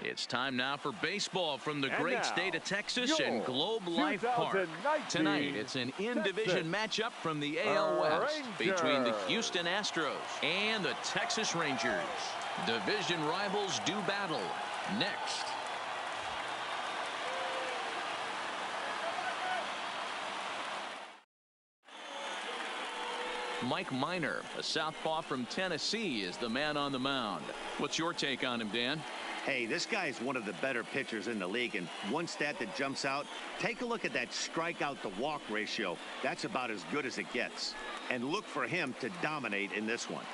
It's time now for baseball from the great state of Texas and Globe Life Park. Tonight, it's an in-division matchup from the AL West between the Houston Astros and the Texas Rangers. Division rivals do battle next. Mike Minor, a southpaw from Tennessee, is the man on the mound. What's your take on him, Dan? Hey, this guy is one of the better pitchers in the league, and one stat that jumps out, take a look at that strikeout to walk ratio. That's about as good as it gets. And look for him to dominate in this one.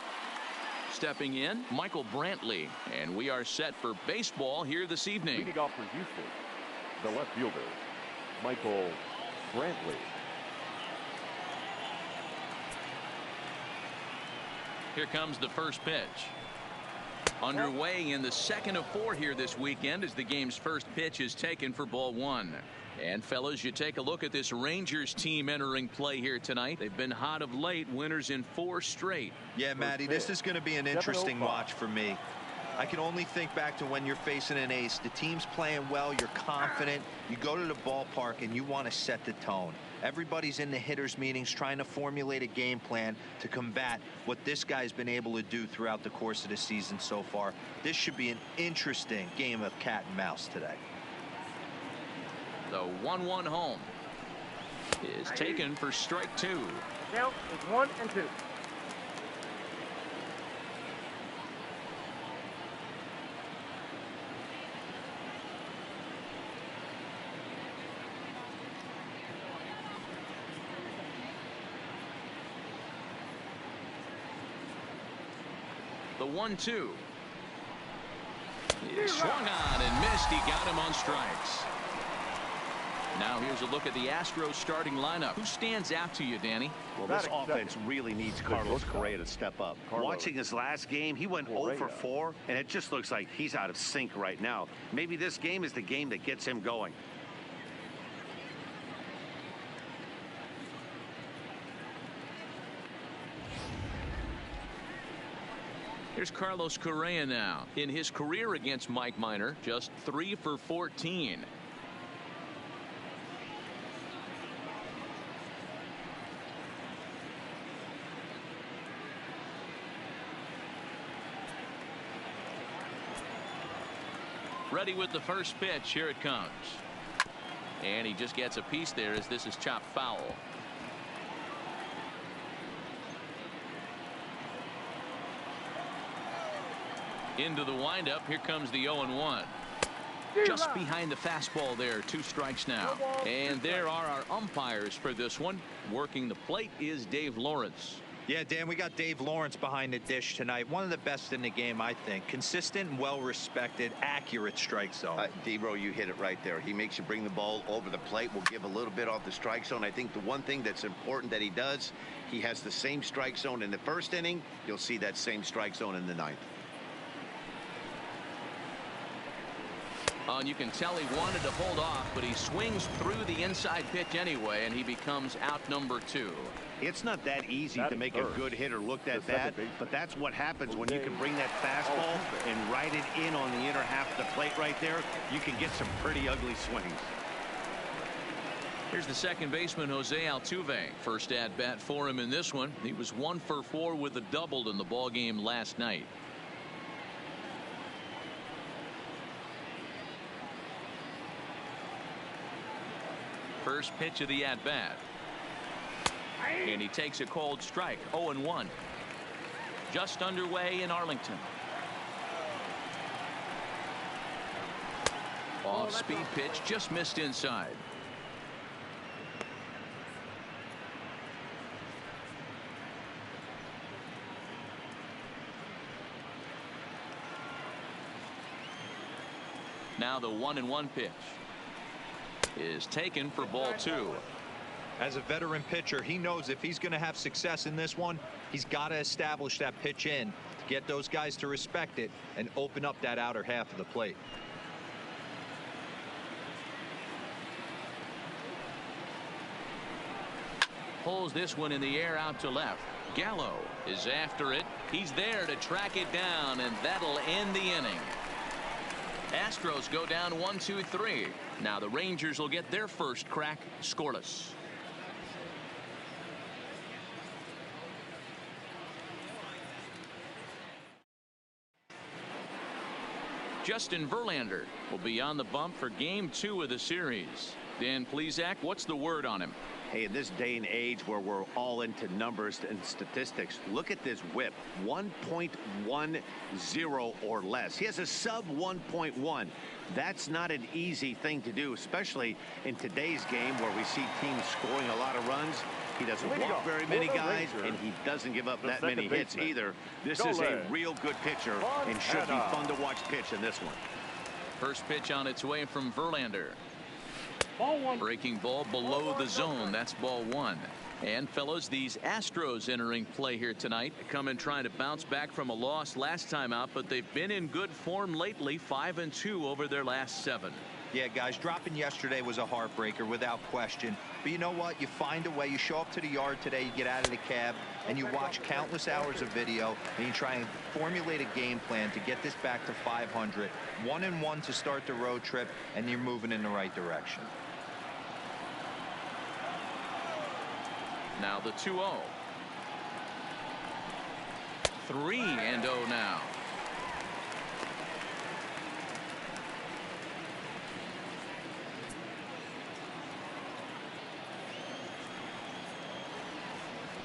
Stepping in, Michael Brantley, and we are set for baseball here this evening. Leading off for Houston, the left fielder, Michael Brantley. Here comes the first pitch. Underway in the second of 4 here this weekend as the game's first pitch is taken for ball 1. And fellas, you take a look at this Rangers team entering play here tonight. They've been hot of late, winners in 4 straight. Yeah, Matty, this is going to be an interesting watch for me. I can only think back to when you're facing an ace. The team's playing well, you're confident, you go to the ballpark and you want to set the tone. Everybody's in the hitters meetings trying to formulate a game plan to combat what this guy's been able to do throughout the course of the season so far. This should be an interesting game of cat and mouse today. The 1-1 home is taken for strike 2. Count is 1 and 2. The 1-2 is swung on and missed. He got him on strikes. Now here's a look at the Astros starting lineup. Who stands out to you, Danny? Well, this offense really needs Carlos Correa to step up. Watching his last game, he went 0 for 4, and it just looks like he's out of sync right now. Maybe this game is the game that gets him going. Here's Carlos Correa now. In his career against Mike Minor, just 3 for 14. Ready with the first pitch. Here it comes. And he just gets a piece there as this is chopped foul. Into the windup. Here comes the 0-1. Just behind the fastball there. 2 strikes now. And there are our umpires for this one. Working the plate is Dave Lawrence. Yeah, Dan, we got Dave Lawrence behind the dish tonight. One of the best in the game, I think. Consistent and well-respected, accurate strike zone. D-Bro, you hit it right there. He makes you bring the ball over the plate. We'll give a little bit off the strike zone. I think the one thing that's important that he does, he has the same strike zone in the first inning. You'll see that same strike zone in the 9th. And you can tell he wanted to hold off, but he swings through the inside pitch anyway, and he becomes out number 2. It's not that easy to make a good hitter look that bad, but that's what happens when you can bring that fastball and ride it in on the inner half of the plate right there. You can get some pretty ugly swings. Here's the second baseman, Jose Altuve. First at bat for him in this one. He was 1 for 4 with a double in the ball game last night. First pitch of the at-bat. And he takes a cold strike. 0-1. Just underway in Arlington. Off-speed pitch, just missed inside. Now the 1-1 pitch is taken for ball 2. As a veteran pitcher, he knows if he's going to have success in this one, he's got to establish that pitch in to get those guys to respect it and open up that outer half of the plate. Pulls this one in the air out to left. Gallo is after it. He's there to track it down, and that'll end the inning. Astros go down 1-2-3. Now the Rangers will get their first crack scoreless. Justin Verlander will be on the bump for game 2 of the series. Dan Plesac, what's the word on him? Hey, in this day and age where we're all into numbers and statistics, look at this whip, 1.10 or less. He has a sub 1.1. That's not an easy thing to do, especially in today's game where we see teams scoring a lot of runs. He doesn't walk very many guys, and he doesn't give up that many hits either. This is a real good pitcher and should be fun to watch pitch in this one. First pitch on its way from Verlander. Ball 1. Breaking ball below the zone. That's ball 1. And fellows, these Astros entering play here tonight, come in trying to bounce back from a loss last time out, but they've been in good form lately, 5-2 over their last 7. Yeah, guys, dropping yesterday was a heartbreaker without question. But you know what? You find a way. You show up to the yard today, you get out of the cab, and you watch countless hours of video, and you try and formulate a game plan to get this back to 500. 1-1 to start the road trip, and you're moving in the right direction. Now the 2-0. 3-0 now.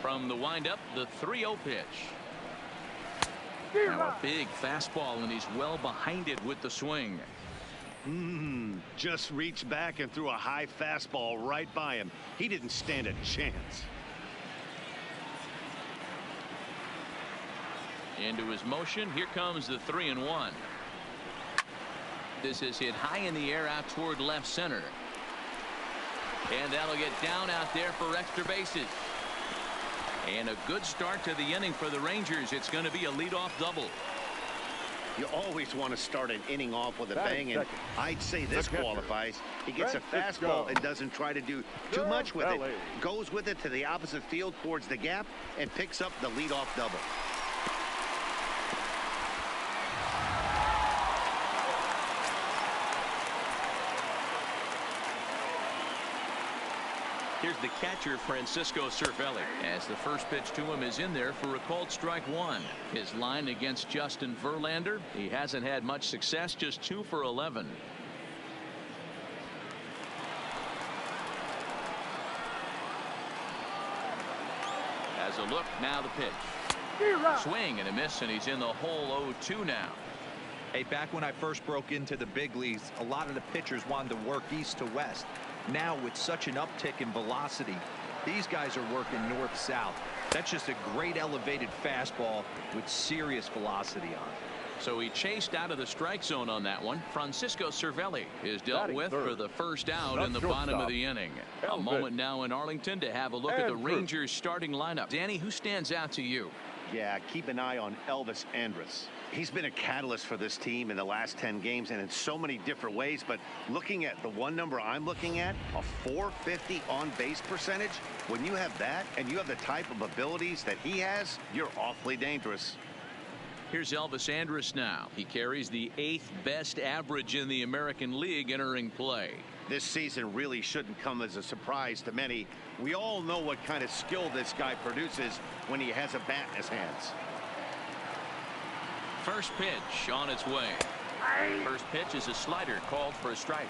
From the windup, the 3-0 pitch. Now a big fastball, and he's well behind it with the swing. Just reached back and threw a high fastball right by him. He didn't stand a chance. Into his motion. Here comes the 3-1. This is hit high in the air out toward left center. And that'll get down out there for extra bases. And a good start to the inning for the Rangers. It's going to be a leadoff double. You always want to start an inning off with a bang, and I'd say this qualifies. He gets a fastball and doesn't try to do too much with it. Goes with it to the opposite field towards the gap and picks up the leadoff double. Here's the catcher, Francisco Cervelli, as the first pitch to him is in there for a called strike 1. His line against Justin Verlander, he hasn't had much success, just 2 for 11. As a look, now the pitch. Swing and a miss, and he's in the hole 0-2 now. Hey, back when I first broke into the big leagues, a lot of the pitchers wanted to work east to west. Now, with such an uptick in velocity, these guys are working north-south. That's just a great elevated fastball with serious velocity on it. So he chased out of the strike zone on that one. Francisco Cervelli is dealt with for the first out in the bottom of the inning. A moment now in Arlington to have a look at the Rangers starting lineup. Danny, who stands out to you? Yeah, keep an eye on Elvis Andrus. He's been a catalyst for this team in the last 10 games and in so many different ways. But looking at the one number I'm looking at, a .450 on base percentage, when you have that and you have the type of abilities that he has, you're awfully dangerous. Here's Elvis Andrus now. He carries the 8th best average in the American League entering play. This season really shouldn't come as a surprise to many. We all know what kind of skill this guy produces when he has a bat in his hands. First pitch on its way. First pitch is a slider called for a strike.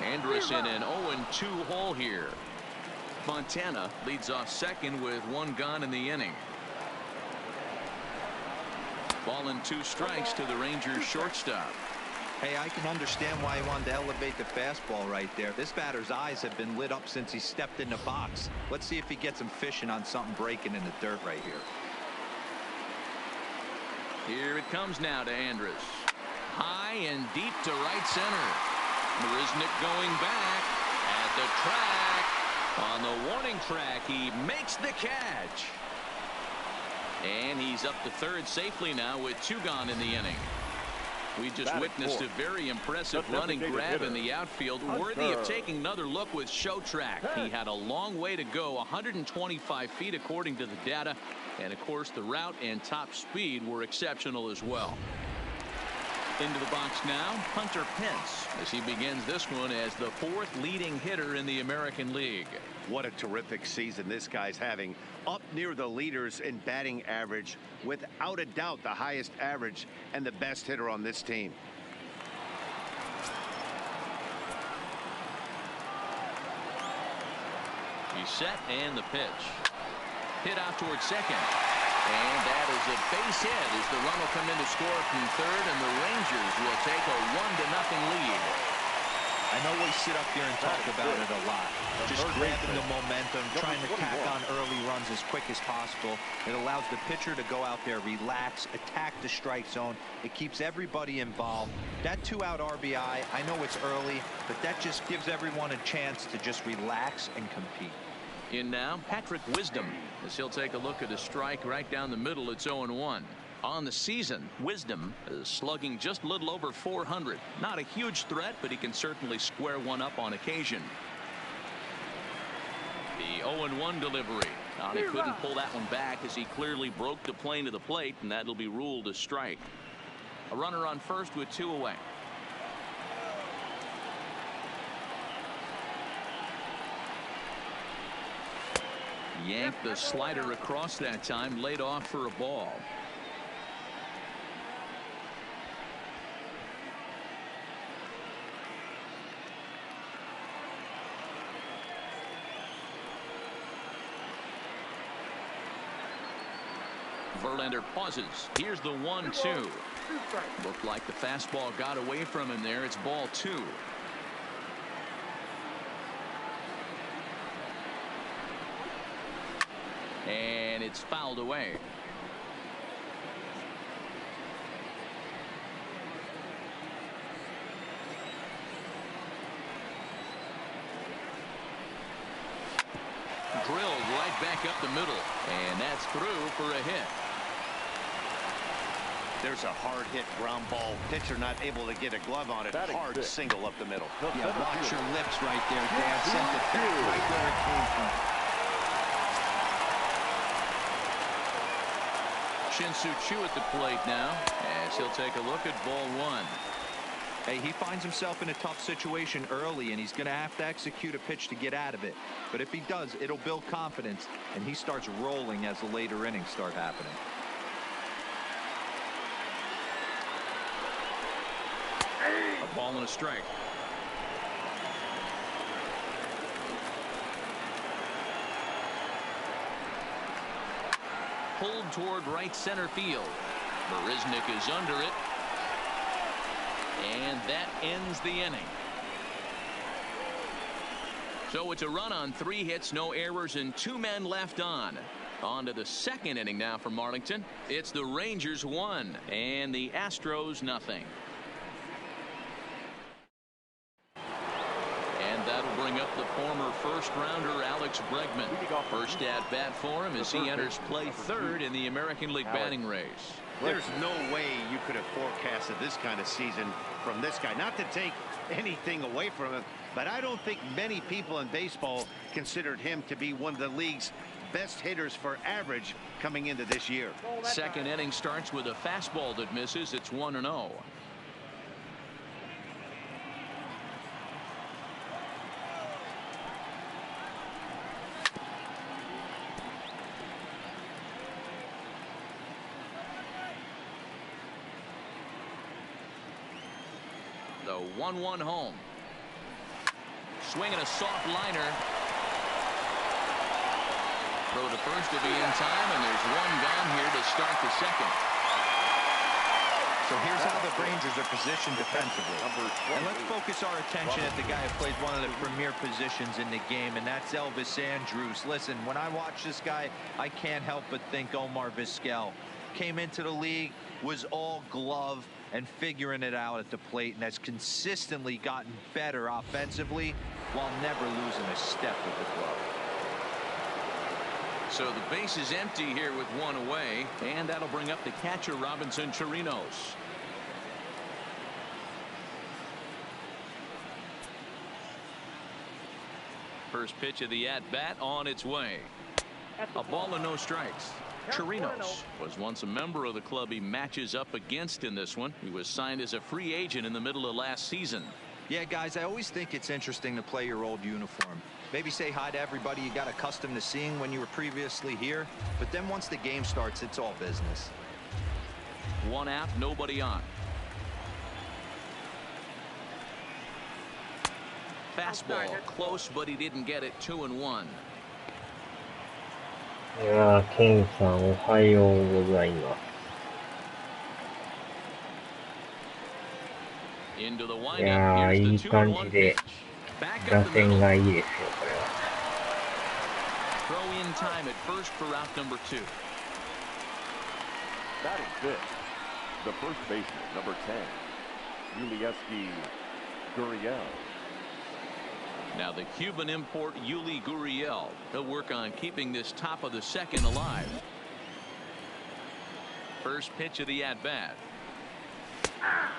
Andrus in an 0-2 hole here. Montana leads off second with 1 gone in the inning. Ball and 2 strikes to the Rangers shortstop. Hey, I can understand why he wanted to elevate the fastball right there. This batter's eyes have been lit up since he stepped in the box. Let's see if he gets him fishing on something breaking in the dirt right here. Here it comes now to Andrus. High and deep to right center. Marisnick going back at the track. On the warning track, he makes the catch. And he's up to third safely now with 2 gone in the inning. We just witnessed a very impressive running grab in the outfield, worthy of taking another look with show track. He had a long way to go, 125 feet according to the data, and of course the route and top speed were exceptional as well. Into the box now, Hunter Pence, as he begins this one as the 4th leading hitter in the American League. What a terrific season this guy's having. Up near the leaders in batting average, without a doubt the highest average and the best hitter on this team. He's set, and the pitch. Hit out towards second. And that is a base hit as the run will come in to score from third, and the Rangers will take a 1-0 lead. I know we sit up here and talk about it a lot. Just grabbing the momentum, trying to tack on early runs as quick as possible. It allows the pitcher to go out there, relax, attack the strike zone. It keeps everybody involved. That 2-out RBI, I know it's early, but that just gives everyone a chance to just relax and compete. In now, Patrick Wisdom, as he'll take a look at a strike right down the middle. It's 0-1. On the season, Wisdom is slugging just a little over 400. Not a huge threat, but he can certainly square one up on occasion. The 0-1 delivery. He couldn't pull that one back as he clearly broke the plane to the plate, and that'll be ruled a strike. A runner on first with 2 away. Yanked the slider across that time, laid off for a ball. Verlander pauses. Here's the 1-2. Looked like the fastball got away from him there. It's ball 2. And it's fouled away. Drilled right back up the middle, and that's through for a hit. There's a hard hit ground ball. Pitcher not able to get a glove on it. Hard single up the middle. Yeah, watch your lips right there, Dan. Sent it back right where it came from. Shin-Soo Choo at the plate now, as he'll take a look at ball 1. Hey, he finds himself in a tough situation early, and he's going to have to execute a pitch to get out of it. But if he does, it'll build confidence, and he starts rolling as the later innings start happening. A ball and a strike. Pulled toward right center field. Marisnick is under it. And that ends the inning. So it's a run on 3 hits, no errors, and 2 men left on. On to the second inning now for Marlington. It's the Rangers 1 and the Astros nothing. That'll bring up the former first-rounder Alex Bregman. First at bat for him as he enters play third in the American League batting race. There's no way you could have forecasted this kind of season from this guy. Not to take anything away from him, but I don't think many people in baseball considered him to be one of the league's best hitters for average coming into this year. Second inning starts with a fastball that misses. It's 1-0. The 1-1 home. Swinging a soft liner. Throw to first to be in time, and there's one gone here to start the second. So here's how the Rangers are positioned defensively. And let's focus our attention at the guy who plays one of the premier positions in the game, and that's Elvis Andrus. Listen, when I watch this guy, I can't help but think Omar Vizquel. Came into the league, was all glove and figuring it out at the plate, and has consistently gotten better offensively while never losing a step with the glove. So the base is empty here with one away, and that'll bring up the catcher Robinson Chirinos. first pitch of the at-bat on its way. A ball and no strikes. Chirinos was once a member of the club he matches up against in this one. He was signed as a free agent in the middle of last season. Yeah, guys, I always think it's interesting to play your old uniform. Maybe say hi to everybody you got accustomed to seeing when you were previously here. But then once the game starts, it's all business. One out, nobody on. Fastball close, but he didn't get it. 2-1. いやー、ケンさんおはようございます。いやー、いい感じで打線がいいですよ、これは。Throw in time at first for route number 2. Batting fifth, the first baseman, number 10, Yuli Gurriel. Now the Cuban import Yuli Gurriel. He'll work on keeping this top of the second alive. First pitch of the at-bat.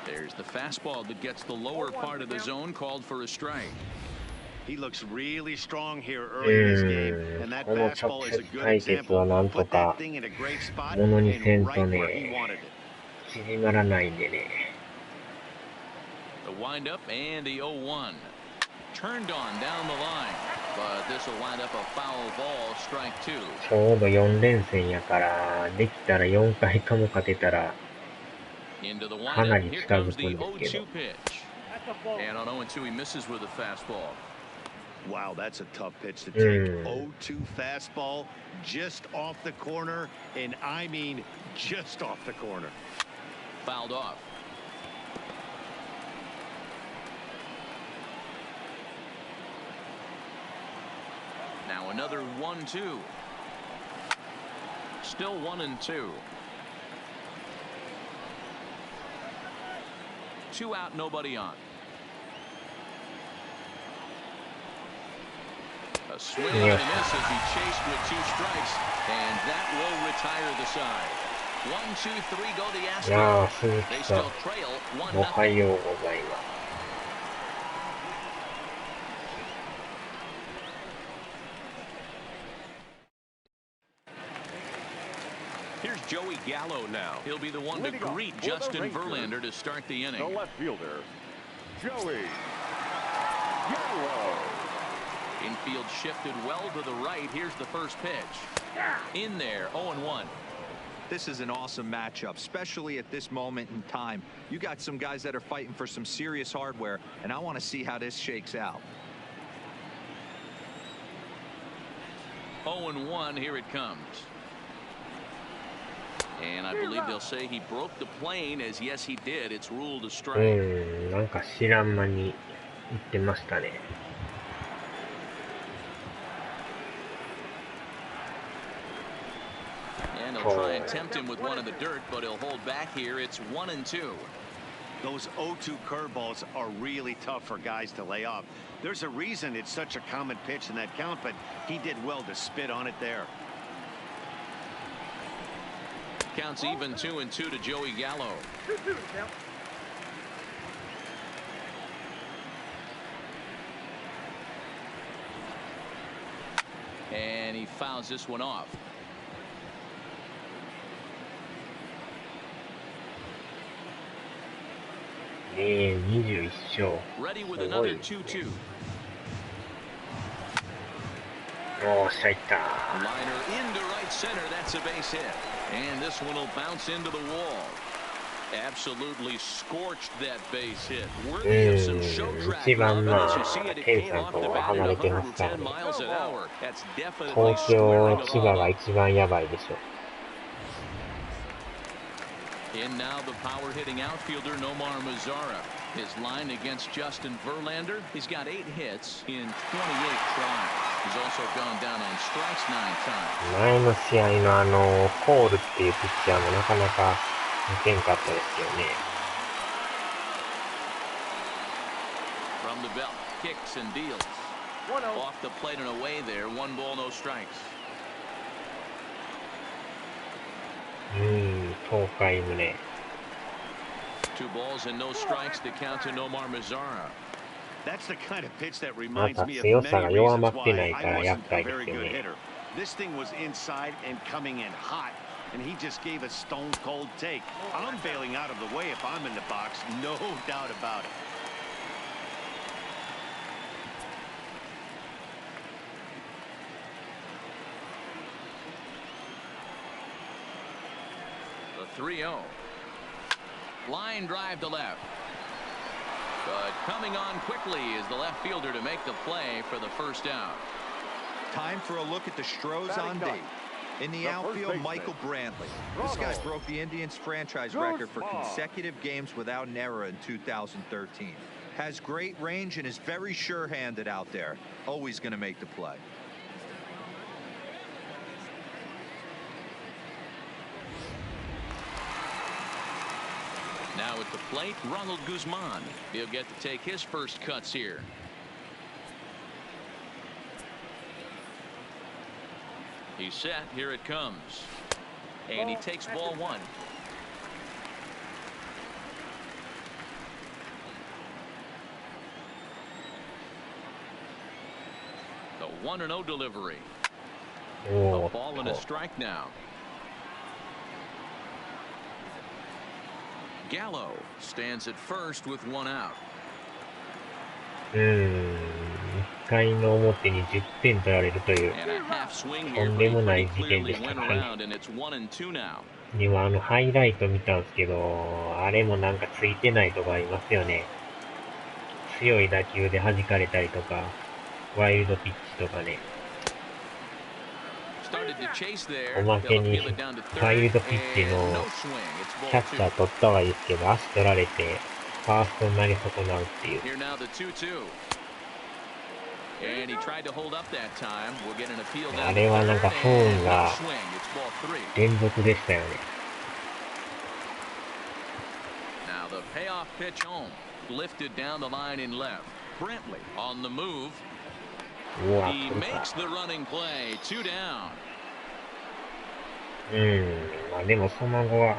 There's the fastball that gets the lower part of the zone, called for a strike. He looks really strong here early in this game, and that fastball is a good example. Put that thing in a great spot and right where he wanted it. 縮まらないんでね。 The windup and the 0-1. Turned on down the line, but this will wind up a foul ball, strike 2. ちょうど4連戦やから、できたら4回とも勝てたら、かなり近づくんですけど。And on 0-2 he misses with a fastball. Wow, that's a tough pitch to take. 0-2 fastball just off the corner, and I mean just off the corner. Fouled off. Now another 1-2. Still 1-2. 2 out, nobody on. A swing and a miss as he chased with 2 strikes, and that will retire the side. 1-2-3 go the Astros. They still trail 1-0. おはようございます。Here's Joey Gallo now. He'll be the one to greet Justin Verlander to start the inning. The left fielder, Joey Gallo. Infield shifted well to the right. Here's the first pitch. In there, 0-1. This is an awesome matchup, especially at this moment in time. You got some guys that are fighting for some serious hardware, and I want to see how this shakes out. 0-1, here it comes. And I believe they'll say he broke the plane, as yes he did. It's ruled a strike. なんか知らん間に言ってましたね。And they'll try and tempt him with one in the dirt, but he'll hold back here. It's 1-2. Those 0-2 curveballs are really tough for guys to lay off. There's a reason it's such a common pitch in that count, but he did well to spit on it there. Counts even 2-2 to Joey Gallo. And he fouls this one off. Ready with another 2-2. Liner into right center. That's a base hit. And this one will bounce into the wall. Absolutely scorched that base hit. Worthy of some show track love. As you see it, it came off the bat at 110 miles an hour. That's definitely squaring a ball. In now the power hitting outfielder Nomar Mazara. His line against Justin Verlander. He's got 8 hits in 28 tries. He's also gone down on strikes 9 times. 前の試合のコールっていうピッチャーもなかなか見てんかったですよね。From the belt, kicks and deals. Off the plate and away there. 1 ball, no strikes. 東海宗。 2 balls and no strikes to count to Nomar Mazara. That's the kind of pitch that ま reminds た me of 強さが many 弱ま reasons ってな why いか I ら wasn't 厄 a 介で very すよ good ね。 hitter. This thing was inside and coming in hot, and he just gave a stone cold take. I'm bailing out of the way if I'm in the box, no doubt about it. The 3-0. Line drive to left. But coming on quickly is the left fielder to make the play for the first out. Time for a look at the Stros on D. In the outfield, Michael Brantley. This guy broke the Indians franchise record for consecutive games without an error in 2013. Has great range and is very sure-handed out there. Always going to make the play. Now at the plate, Ronald Guzman. He'll get to take his first cuts here. He's set. Here it comes. And he takes ball one. The 1-0 delivery. A ball and a strike now. Gallo stands at first with one out. 1回の表に10点取られるという And a half swing と here, ん but で he もな pretty い事件 clearly でした went からね。 around, and it's 1-2 now. 今ハイライト見たんですけど、あれもなんかついてないとこありますよね。強い打球で弾かれたりとか、ワイルドピッチとかね。Started to chase お there. ま They'll けに appeal it down to ワイ third, ルドピッチ and の no swing. It's キャ ball ッチャー two. 取ったはいいですけど、足取られてファーストに投げ損なうっていう。 Here now the 2-2. And he tried to hold up that time. We'll get an appeal あ down れ to はなん third, か不運 and no が swing. It's ball three. 連続でしたよね。Now the payoff pitch home. Lifted down the line in left. Brantley on the move. うわ、 He 来るか。 makes the running play. 2 down. まあでもその後は、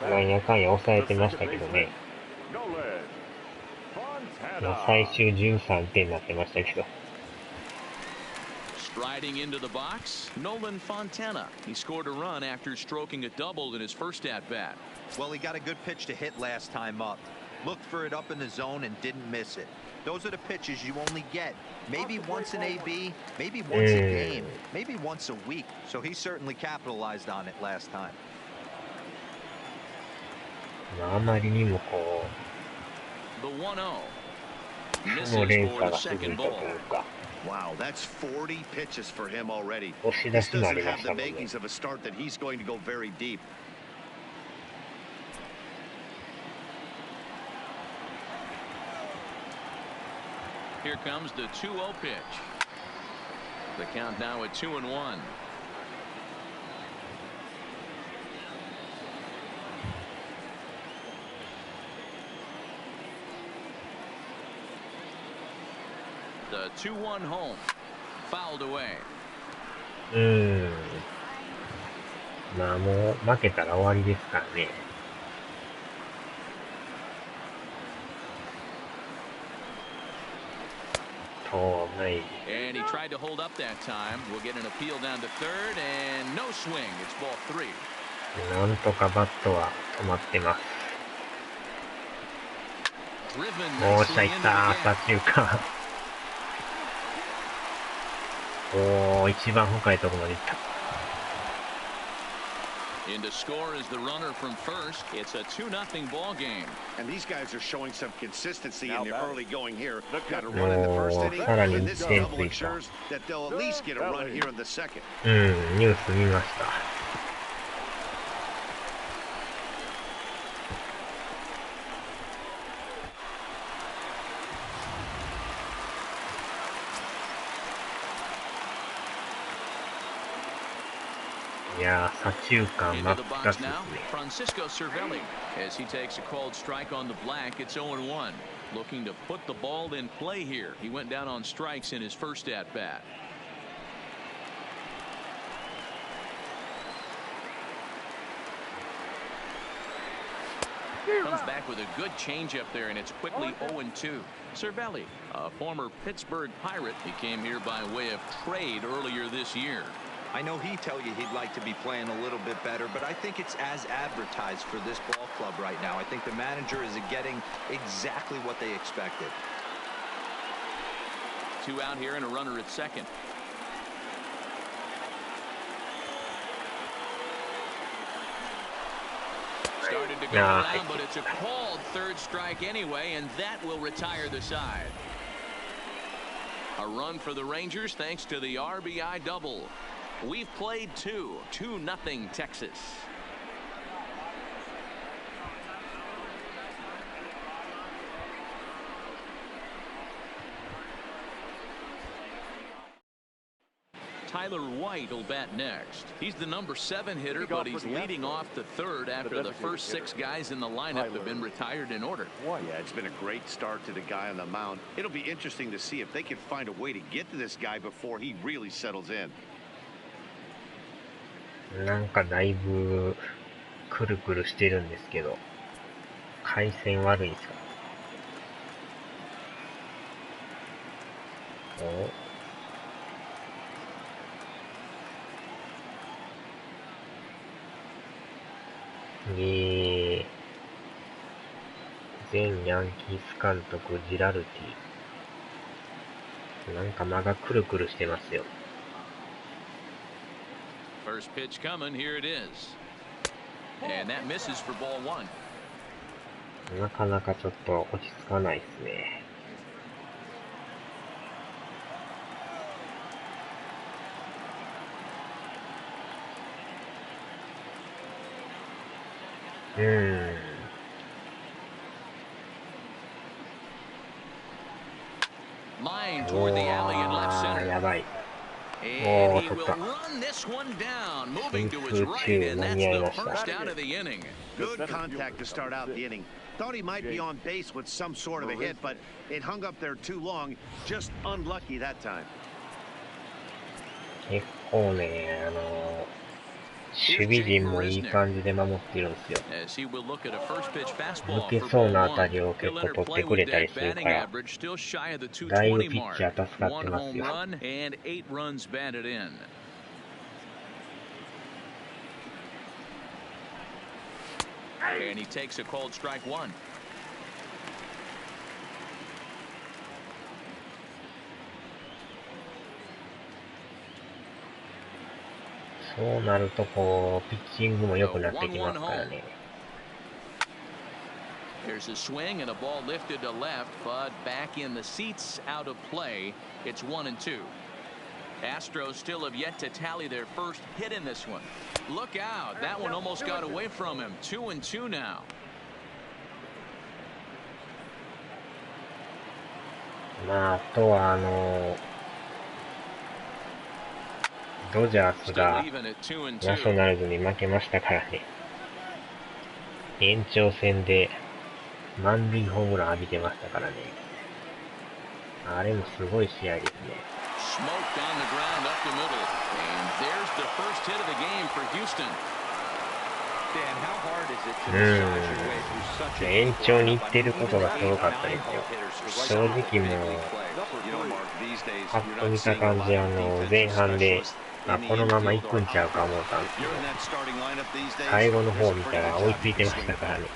なんやかんや抑えてましたけどね。最終13点になってましたけど。Striding into the box, Nolan Fontana. He scored a run after stroking a double in his first at-bat. Well, he got a good pitch to hit last time up. Looked for it up in the zone and didn't miss it. Those are the pitches you only get. Maybe once an AB, maybe once a game, maybe once a week. So he certainly capitalized on it last time. あまりにもこ The 1-0. う、その Misses 連 for 鎖 the が続い second たと ball. いうか、 Wow, that's 40 pitches for him already. 押し出 This しもあ doesn't りま have し the たもんね。 makings of a start that he's going to go very deep. Here comes the 2-0 pitch. The count now at 2-1. The 2-1 home. Fouled away. まあもう負けたら終わりですからね。とない。 And he tried to hold up that time. We'll get an appeal down to third, and no swing. It's ball three. なんとかバットは止まってます。 Driven おーしゃ nicely いっ into た the 左 gap. 中間。おー、一番深いところまで行った。 In to score is the runner from first. It's a 2-0 ball game. And these guys are showing some consistency Now in the back. early going here. Got a run in the first inning, and this double ensures that they'll at least get a run here in the second. ニュース見ました。いやー、左中間 Into 真っ the 二つ box ですね。 now, Francisco Cervelli. As he takes a called strike on the black, it's 0-1. Looking to put the ball in play here. He went down on strikes in his first at-bat. Comes back with a good changeup there, and it's quickly 0-2. Cervelli, a former Pittsburgh Pirate, he came here by way of trade earlier this year. I know he'd tell you he'd like to be playing a little bit better, but I think it's as advertised for this ball club right now. I think the manager is getting exactly what they expected. 2 out here and a runner at second. Started to go around, but it's a called third strike anyway, and that will retire the side. A run for the Rangers thanks to the RBI double. We've played 2-0 Texas. Tyler White will bat next. He's the number 7 hitter, but he's leading off the third after the first 6 guys in the lineup have been retired in order. Yeah, it's been a great start to the guy on the mound. It'll be interesting to see if they can find a way to get to this guy before he really settles in. なんかだいぶくるくるしてるんですけど、回線悪いんすか？前ヤンキース監督ジラルティ。なんか間がくるくるしてますよ。First pitch coming, here it is. And that misses for ball 1. なかなかちょっと落ち着かないですね。Line toward the alley in left center. やばい。And he will run this one down, moving to his right, and that's the first out of the inning. Good contact to start out the inning. Thought he might be on base with some sort of a hit, but it hung up there too long. Just unlucky that time. 結構ね、守備陣もいい感じで守ってるんですよ。抜けそうな当たりを結構取ってくれたりするから、だいぶピッチャー助かってますよ。And he takes a called strike 1. そうなるとこうピッチングも良くなってきますからね。Here's a swing and a ball lifted to left, but back in the seats, out of play. It's 1-2. Astros still have yet to tally their first hit in this one. Look out! That one almost got away from him. 2-2 now. まああとはドジャースがナショナルズに負けましたからね。延長戦で満塁ホームラン浴びてましたからね。あれもすごい試合ですね。延長に行ってることがすごかったですよ。正直もうパッと見た感じ前半でこのまま行くんちゃうか思ったんですけど、最後の方見たら追いついてましたからね。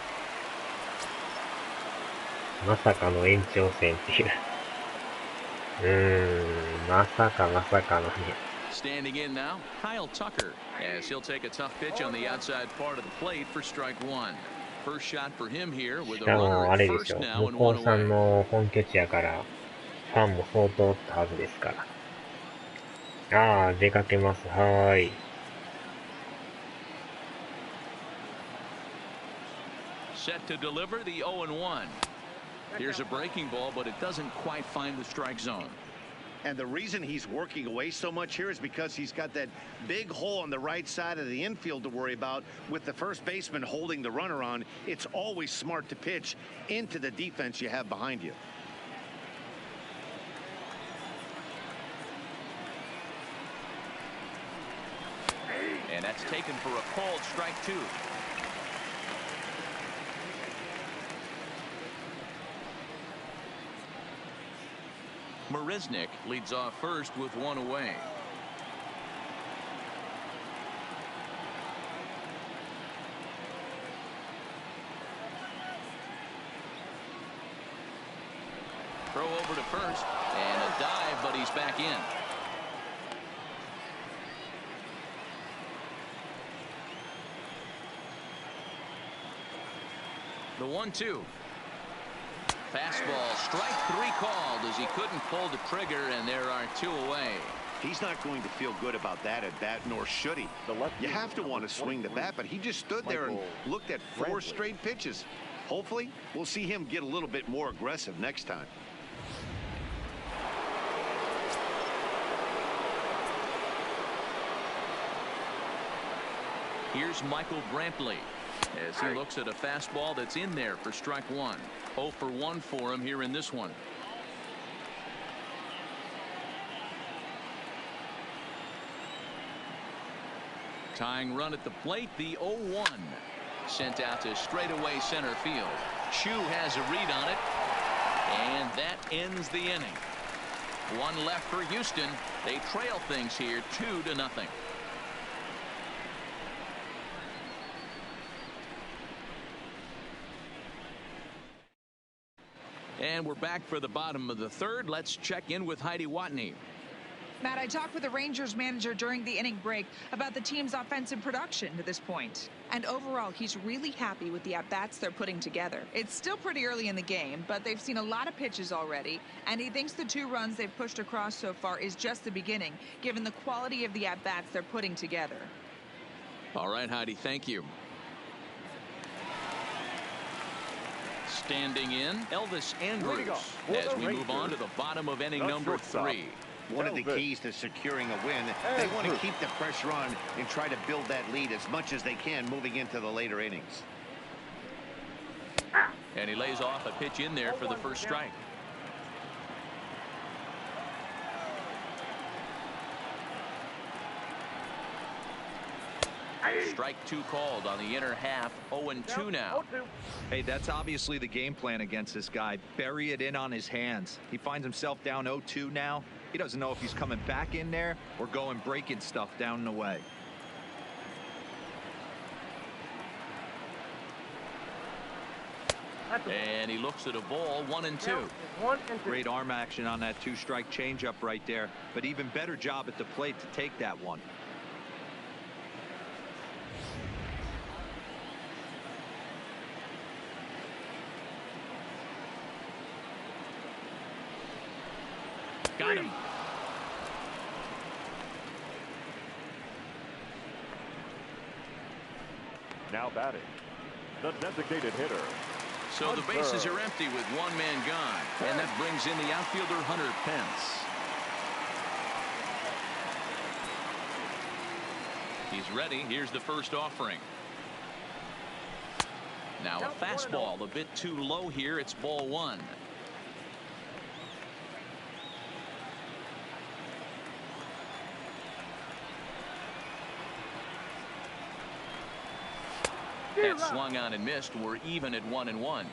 まさかの延長戦っていうまさかのね。Standing in now, Kyle Tucker, as he'll take a tough pitch on the outside part of the plate for strike 1. First shot for him here with a runner at first now and 1 away. 向こうさんの本拠地やからファンも相当おったはずですから。ああ、出かけます。はーい。Set to deliver the 0-1. Here's a breaking ball, but it doesn't quite find the strike zone. And the reason he's working away so much here is because he's got that big hole on the right side of the infield to worry about. With the first baseman holding the runner on, it's always smart to pitch into the defense you have behind you. And that's taken for a called strike 2. Marisnick leads off first with one away. Throw over to first, and a dive, but he's back in. The 1-2. Fastball, strike three called as he couldn't pull the trigger, and there are two away. He's not going to feel good about that at bat, nor should he. You have to want to swing the bat, but he just stood there and looked at four straight pitches. Hopefully, we'll see him get a little bit more aggressive next time. Here's Michael Brantley as he looks at a fastball that's in there for strike one. 0 for 1 for him here in this one. Tying run at the plate, the 0-1. Sent out to straightaway center field. Chu has a read on it, and that ends the inning. One left for Houston. They trail things here 2-0. And we're back for the bottom of the third. Let's check in with Heidi Watney. Matt, I talked with the Rangers manager during the inning break about the team's offensive production to this point. And overall, he's really happy with the at-bats they're putting together. It's still pretty early in the game, but they've seen a lot of pitches already, and he thinks the 2 runs they've pushed across so far is just the beginning, given the quality of the at-bats they're putting together. All right, Heidi, thank you. Standing in, Elvis Andrus, as we move on to the bottom of inning number 3. One of the keys to securing a win, they want to keep the pressure on and try to build that lead as much as they can moving into the later innings. And he lays off a pitch in there for the first strike. Strike 2 called on the inner half. 0-2 now. Hey, that's obviously the game plan against this guy. Bury it in on his hands. He finds himself down 0-2 now. He doesn't know if he's coming back in there or going breaking stuff down and away. And he looks at a ball. 1-2. Great arm action on that 2-strike changeup right there, but even better job at the plate to take that one. Got him. Now batting, the designated hitter. So the bases are empty with one man gone, and that brings in the outfielder Hunter Pence. He's ready. Here's the first offering. Now a fastball a bit too low here. It's ball 1. That swung on and missed. We're even at 1-1.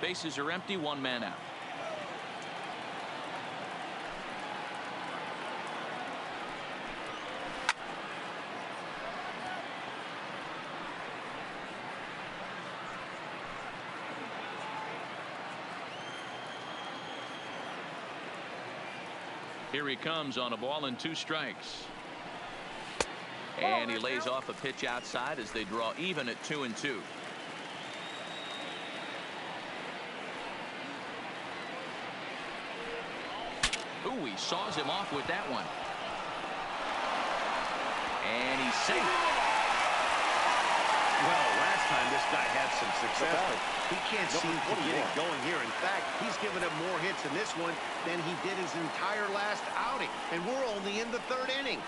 Bases are empty. One man out. Here he comes on a ball and 2 strikes. And he lays off a pitch outside as they draw even at 2-2. Ooh, he saws him off with that one. And he's safe. Well, last time this guy had some success, but he can't seem to get it going here. In fact, he's given up more hits in this one than he did his entire last outing. And we're only in the 3rd inning.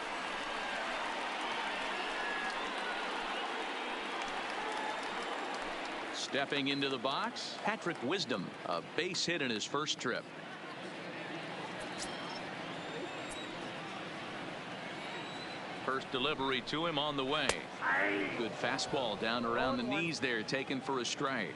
Stepping into the box, Patrick Wisdom, a base hit in his first trip. First delivery to him on the way. Good fastball down around the knees there, taken for a strike.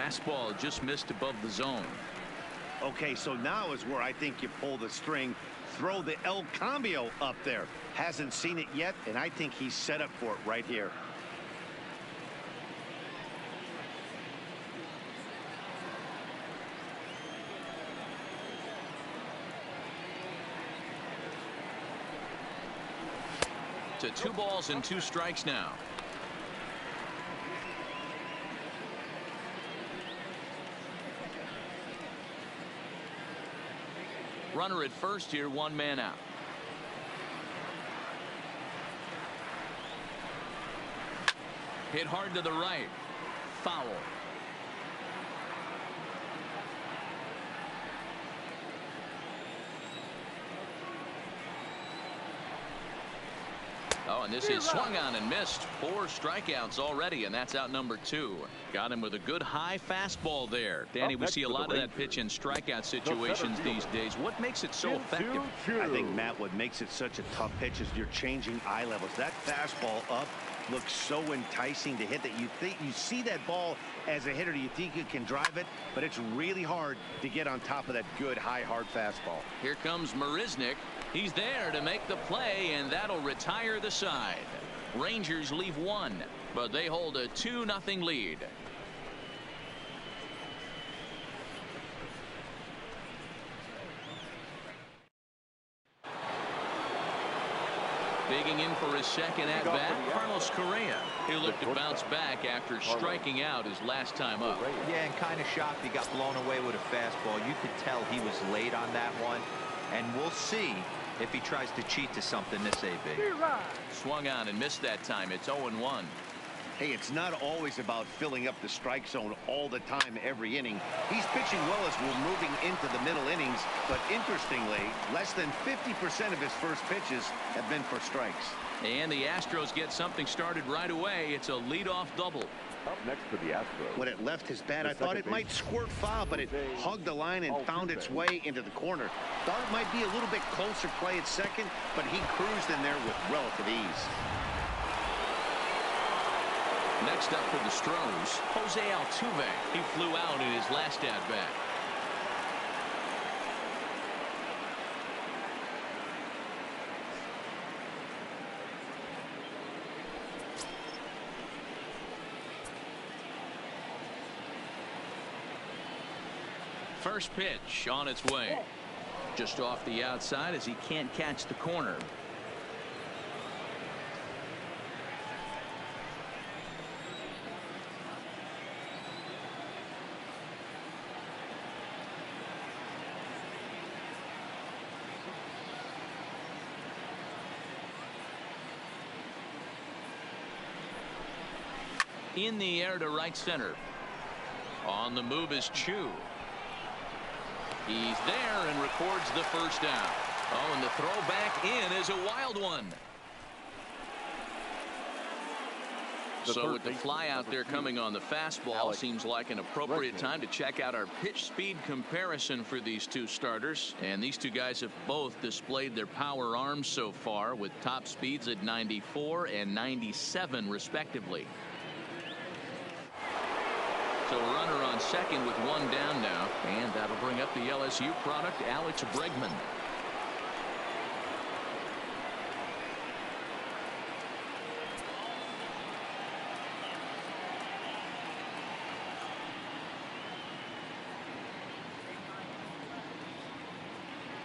Fastball just missed above the zone. Okay, so now is where I think you pull the string. Throw the El Cambio up there. Hasn't seen it yet, and I think he's set up for it right here. To 2 balls and 2 strikes now. Runner at first here, 1 man out. Hit hard to the right. Foul. Oh, and this is swung on and missed. 4 strikeouts already, and that's out number 2. Got him with a good high fastball there. Danny, we see a lot of that pitch in strikeout situations these days. What makes it so effective? I think, Matt, what makes it such a tough pitch is you're changing eye levels. That fastball up looks so enticing to hit that you think you see that ball as a hitter, you think you can drive it, but it's really hard to get on top of that good high hard fastball. Here comes Marisnick. He's there to make the play, and that'll retire the side. Rangers leave 1, but they hold a 2-0 lead. Digging in for his second at-bat, Carlos Correa. He'll look to bounce back after striking out his last time up. Yeah, and kind of shocked he got blown away with a fastball. You could tell he was late on that one, and we'll see if he tries to cheat to something this AB. Swung on and missed that time. It's 0-1. Hey, it's not always about filling up the strike zone all the time every inning. He's pitching well as we're moving into the middle innings, but interestingly, less than 50% of his first pitches have been for strikes. And the Astros get something started right away. It's a leadoff double. Up next for the Astros. When it left his bat, I thought it might squirt foul, but it hugged the line and found its way into the corner. Thought it might be a little bit closer play at second, but he cruised in there with relative ease. Next up for the Stros, Jose Altuve. He flew out in his last at-bat. First pitch on its way. Just off the outside as he can't catch the corner. In the air to right center. On the move is Chu. He's there and records the first down. Oh, and the throw back in is a wild one. So with the fly out there coming on the fastball, seems like an appropriate time to check out our pitch speed comparison for these two starters. And these two guys have both displayed their power arms so far with top speeds at 94 and 97 respectively. So a runner on second with 1 down now, and that'll bring up the LSU product, Alex Bregman.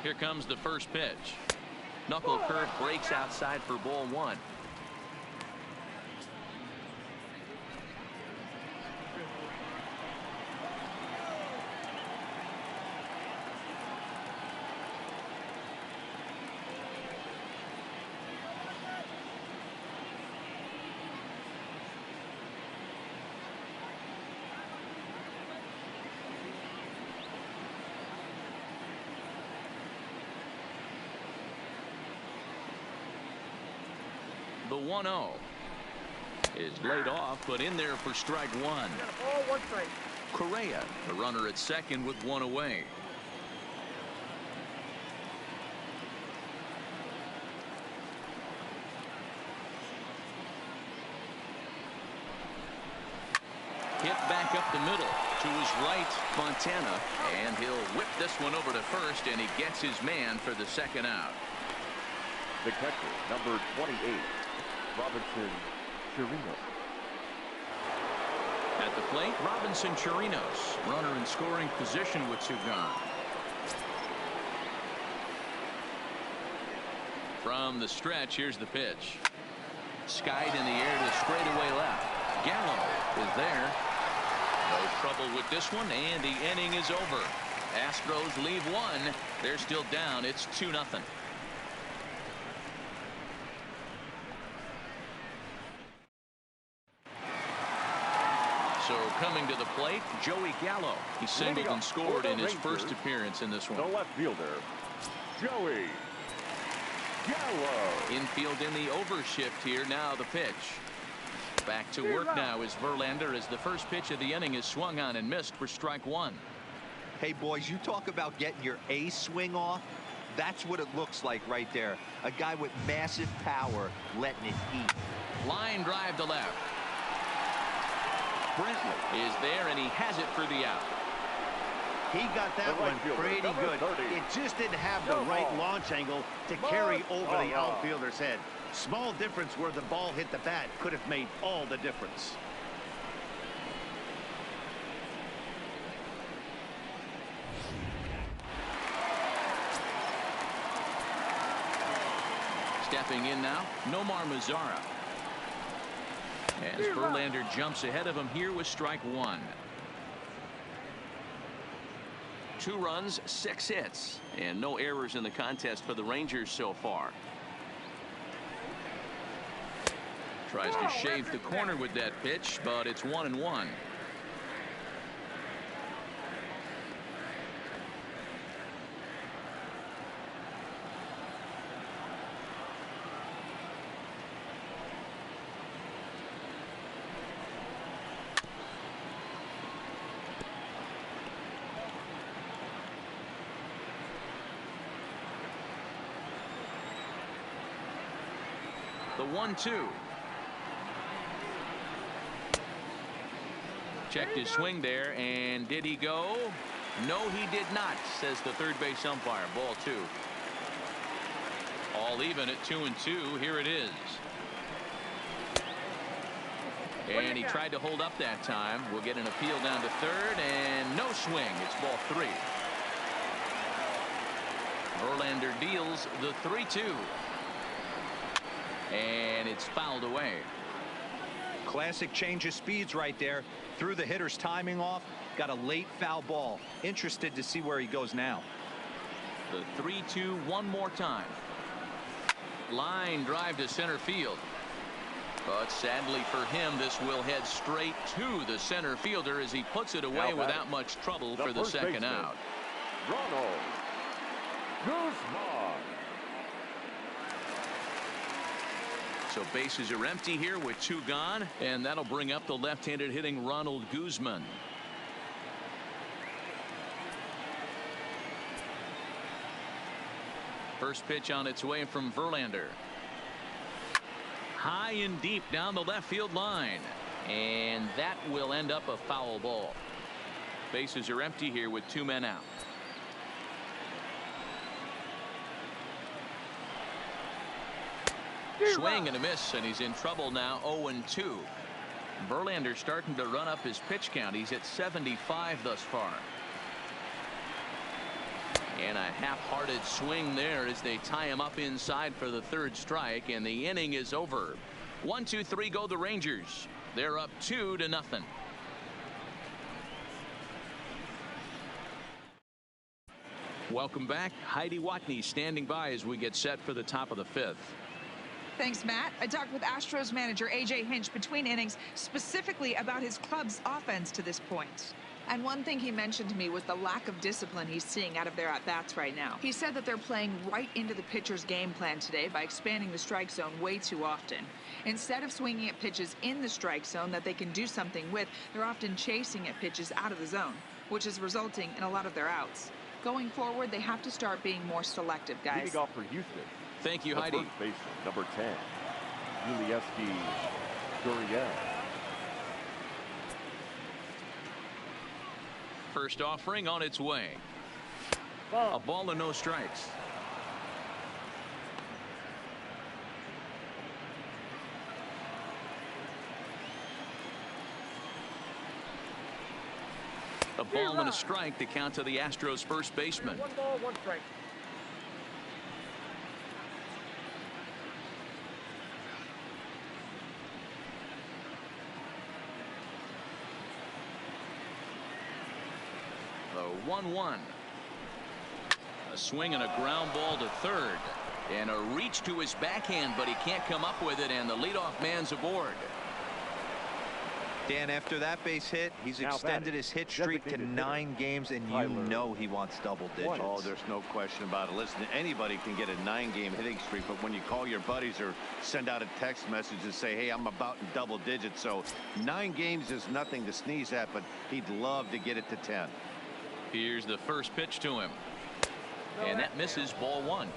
Here comes the first pitch. Knuckle curve breaks outside for ball 1. The 1-0 is laid off, but in there for strike 1. Correa, the runner at second with 1 away. Hit back up the middle. To his right, Fontana, and he'll whip this one over to first, and he gets his man for the second out. The catcher, number 28, Robinson Chirinos. At the plate, Robinson Chirinos, runner in scoring position with two gone. From the stretch, here's the pitch. Skied in the air to straightaway left. Gallo is there. No trouble with this one, and the inning is over. Astros leave one. They're still down. It's 2-0. So coming to the plate, Joey Gallo. He singled and scored in his first appearance in this one. The left fielder, Joey Gallo. Infield in the overshift here. Now the pitch. Back to work now is Verlander as the first pitch of the inning is swung on and missed for strike one. Hey, boys, you talk about getting your A swing off. That's what it looks like right there. A guy with massive power letting it eat. Line drive to left. Brentley is there, and he has it for the out. He got that one pretty good. It just didn't have the right launch angle to carry over the outfielder's head. Small difference where the ball hit the bat could have made all the difference. Stepping in now, Nomar Mazara. As Verlander jumps ahead of him here with strike one. 2 runs, 6 hits, and no errors in the contest for the Rangers so far. Tries to shave the corner with that pitch, but it's 1-1. The 1-2. Checked his swing there, and did he go? No, he did not, says the third base umpire. Ball 2. All even at 2-2. Here it is. And he tried to hold up that time. We'll get an appeal down to third, and no swing. It's ball 3. Verlander deals the 3-2. And it's fouled away. Classic change of speeds right there. Threw the hitter's timing off. Got a late foul ball. Interested to see where he goes now. The 3-2 one more time. Line drive to center field. But sadly for him, this will head straight to the center fielder as he puts it away without much trouble for the second out. Ronald Guzman. So bases are empty here with 2 gone, and that'll bring up the left-handed hitting Ronald Guzman. First pitch on its way from Verlander. High and deep down the left field line, and that will end up a foul ball. Bases are empty here with 2 men out. Swing and a miss, and he's in trouble now. 0-2. Verlander starting to run up his pitch count. He's at 75 thus far. And a half-hearted swing there as they tie him up inside for the 3rd strike, and the inning is over. 1-2-3 go the Rangers. They're up 2-0. Welcome back. Heidi Watney standing by as we get set for the top of the 5th. Thanks, Matt. I talked with Astros manager A.J. Hinch between innings specifically about his club's offense to this point. And one thing he mentioned to me was the lack of discipline he's seeing out of their at-bats right now. He said that they're playing right into the pitcher's game plan today by expanding the strike zone way too often. Instead of swinging at pitches in the strike zone that they can do something with, they're often chasing at pitches out of the zone, which is resulting in a lot of their outs. Going forward, they have to start being more selective, guys. Leading off for Houston. Thank you, Heidi. First baseman, number 10, Yulieski Gurriel. First offering on its way. A ball and no strikes. A ball and a strike to count to the Astros first baseman. 1 ball, 1 strike. The 1-1. A swing and a ground ball to third. And a reach to his backhand, but he can't come up with it, and the leadoff man's aboard. Dan, after that base hit, he's extended his hit streak to 9 games, and you know he wants double digits. Oh, there's no question about it. Listen, anybody can get a 9-game hitting streak, but when you call your buddies or send out a text message and say, hey, I'm about in double digits, so 9 games is nothing to sneeze at, but he'd love to get it to 10. Here's the first pitch to him. And that misses, ball 1.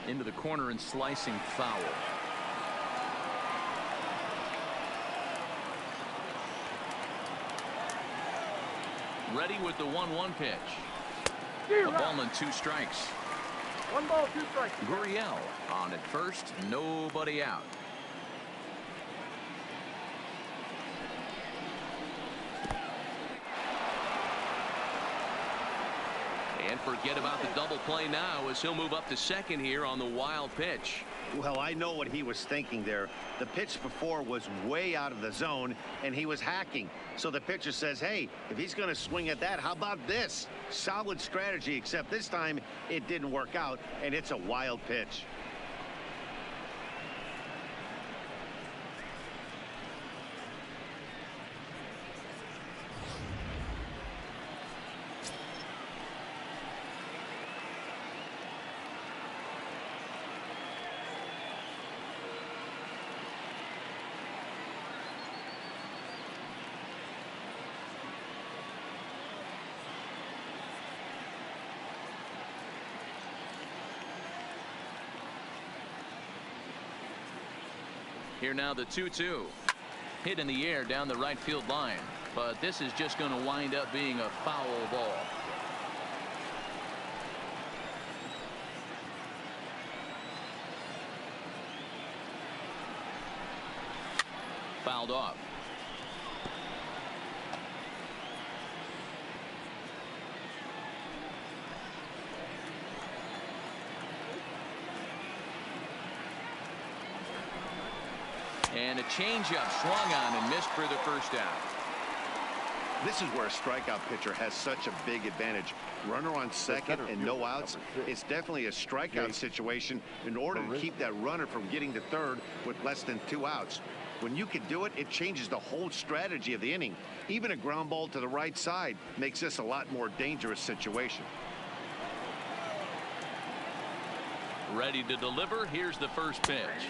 Into the corner and slicing foul. Ready with the 1-1 pitch. A ball and 2 strikes. 1 ball, 2 strikes. Gurriel on at first, nobody out. And forget about the double play now as he'll move up to second here on the wild pitch. Well, I know what he was thinking there. The pitch before was way out of the zone, and he was hacking. So the pitcher says, hey, if he's going to swing at that, how about this? Solid strategy, except this time it didn't work out, and it's a wild pitch. Here now the 2-2. Hit in the air down the right field line. But this is just going to wind up being a foul ball. Fouled off. And a changeup swung on and missed for the first out. This is where a strikeout pitcher has such a big advantage. Runner on second and no outs. It's definitely a strikeout situation in order to keep that runner from getting to third with less than 2 outs. When you can do it, it changes the whole strategy of the inning. Even a ground ball to the right side makes this a lot more dangerous situation. Ready to deliver. Here's the first pitch.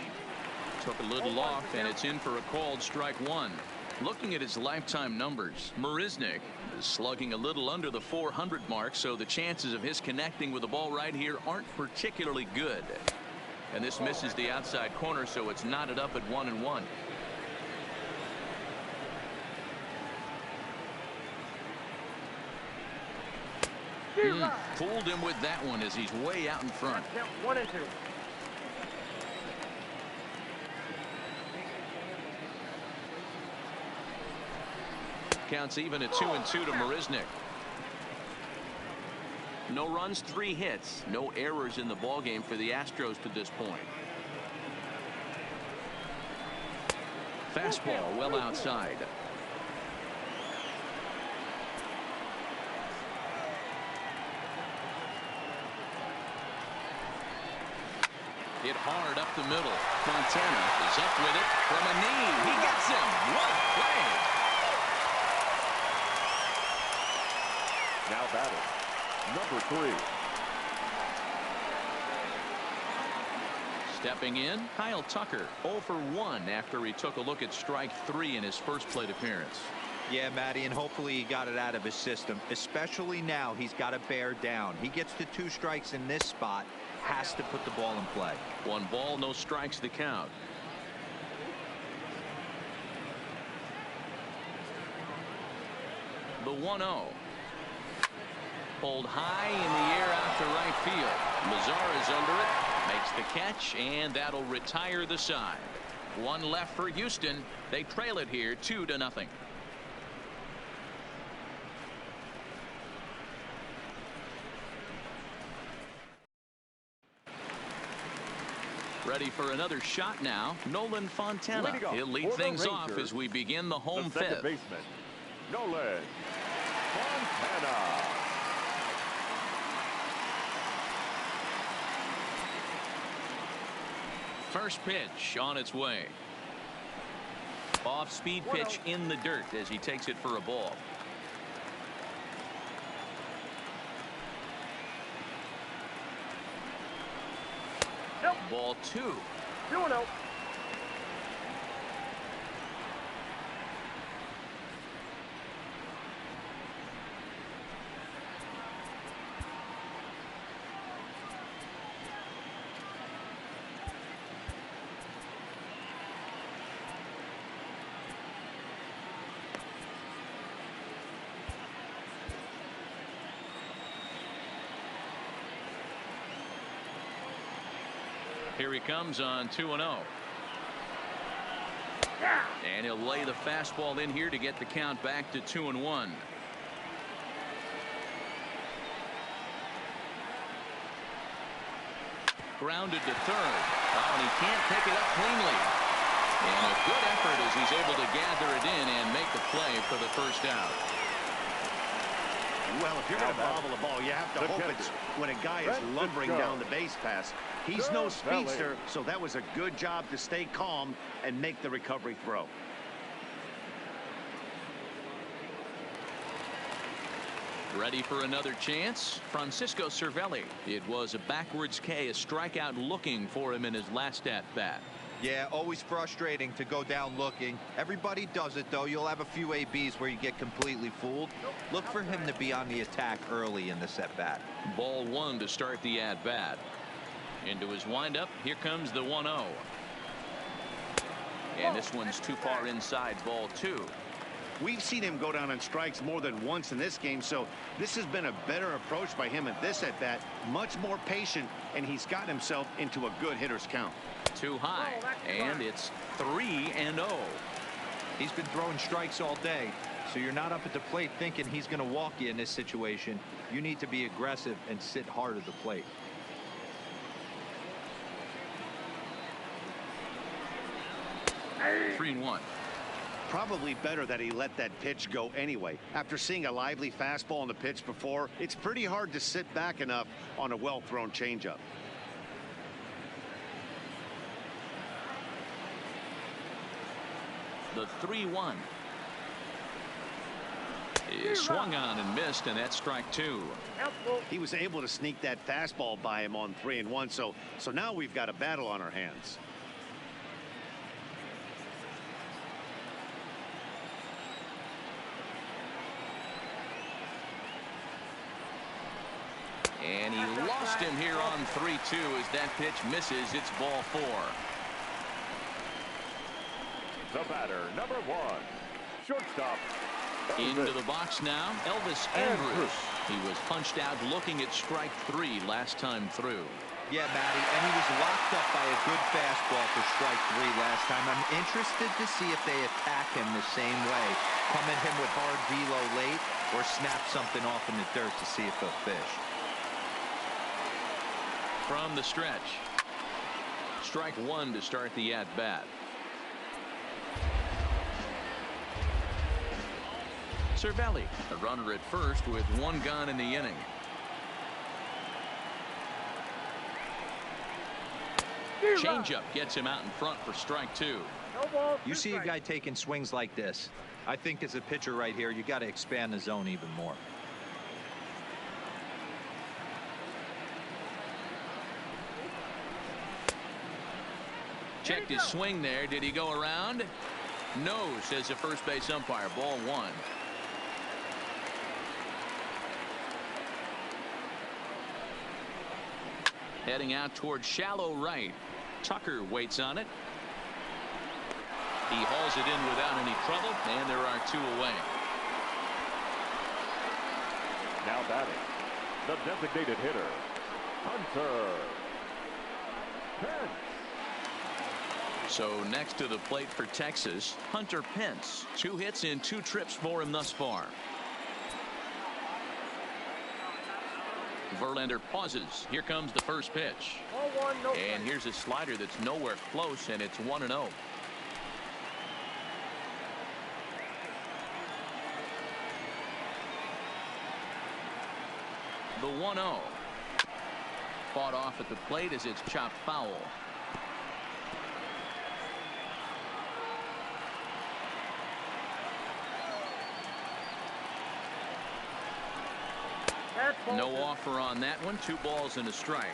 Took a little off, and it's in for a called strike 1. Looking at his lifetime numbers, Marisnick is slugging a little under the 400 mark, so the chances of his connecting with the ball right here aren't particularly good. And this misses the outside corner, so it's knotted up at 1-1. Fooled him with that one as he's way out in front. 1-2. Counts even at 2-2 to Marisnick. No runs, 3 hits, no errors in the ballgame for the Astros to this point. Fastball well outside. Hit hard up the middle. Fontana is up with it from a knee. He gets him. What a play! Now batting, number 3. Stepping in, Kyle Tucker, 0 for 1 after he took a look at strike 3 in his first plate appearance. Yeah, Matty, and hopefully he got it out of his system, especially now he's got to bear down. He gets to 2 strikes in this spot, has to put the ball in play. 1 ball, no strikes to count. The 1-0. Pulled high in the air out to right field. Mazara's under it, makes the catch, and that'll retire the side. 1 left for Houston. They trail it here 2-0. Ready for another shot now. Nolan Fontana. He'll lead things off as we begin the home fifth. Second baseman, Nolan Fontana. First pitch on its way. Off-speed pitch in the dirt as he takes it for a ball. Nope. Ball 2. 2-0. Here he comes on 2-0. And he'll lay the fastball in here to get the count back to 2-1. Grounded to third. Oh, and he can't pick it up cleanly. And a good effort as he's able to gather it in and make the play for the first out. Well, if you're going to bobble a ball, you have to hope it's when a guy is lumbering down the base pass. He's no speedster, so that was a good job to stay calm and make the recovery throw. Ready for another chance? Francisco Cervelli. It was a backwards K, a strikeout looking for him in his last at-bat. Yeah, always frustrating to go down looking. Everybody does it, though. You'll have a few ABs where you get completely fooled. Look for him to be on the attack early in this at-bat. Ball 1 to start the at-bat. Into his windup, here comes the 1-0. And this one's too far inside, ball 2. We've seen him go down on strikes more than once in this game, so this has been a better approach by him at this at-bat. Much more patient, and he's gotten himself into a good hitter's count. Too high, and it's 3-0. He's been throwing strikes all day, so you're not up at the plate thinking he's going to walk you in this situation. You need to be aggressive and sit hard at the plate. Hey. 3-1. Probably better that he let that pitch go anyway. After seeing a lively fastball on the pitch before, it's pretty hard to sit back enough on a well-thrown changeup. The 3-1 is swung on and missed, and that's strike 2. He was able to sneak that fastball by him on 3-1, so now we've got a battle on our hands. And he lost him here on 3-2 as that pitch misses. It's ball 4. The batter, number 1, shortstop. Into the box now, Elvis Andrus. He was punched out looking at strike 3 last time through. Yeah, Matty, and he was locked up by a good fastball for strike 3 last time. I'm interested to see if they attack him the same way. Come at him with hard velo late or snap something off in the dirt to see if they'll fish. From the stretch. Strike 1 to start the at-bat. Cervelli, a runner at first with 1 gone in the inning. Changeup gets him out in front for strike 2. You see a guy taking swings like this. I think as a pitcher right here, you got to expand the zone even more. checked his swing there. Did he go around? No, says the first base umpire. Ball one. Heading out towards shallow right. Tucker waits on it. He hauls it in without any trouble, and there are two away. Now batting, the designated hitter, Hunter Pence. So next to the plate for Texas, Hunter Pence. 2 hits in 2 trips for him thus far. Verlander pauses. Here comes the first pitch. And here's a slider that's nowhere close, and it's 1-0. The 1-0. Fought off at the plate as it's chopped foul. No offer on that one. 2 balls and a strike.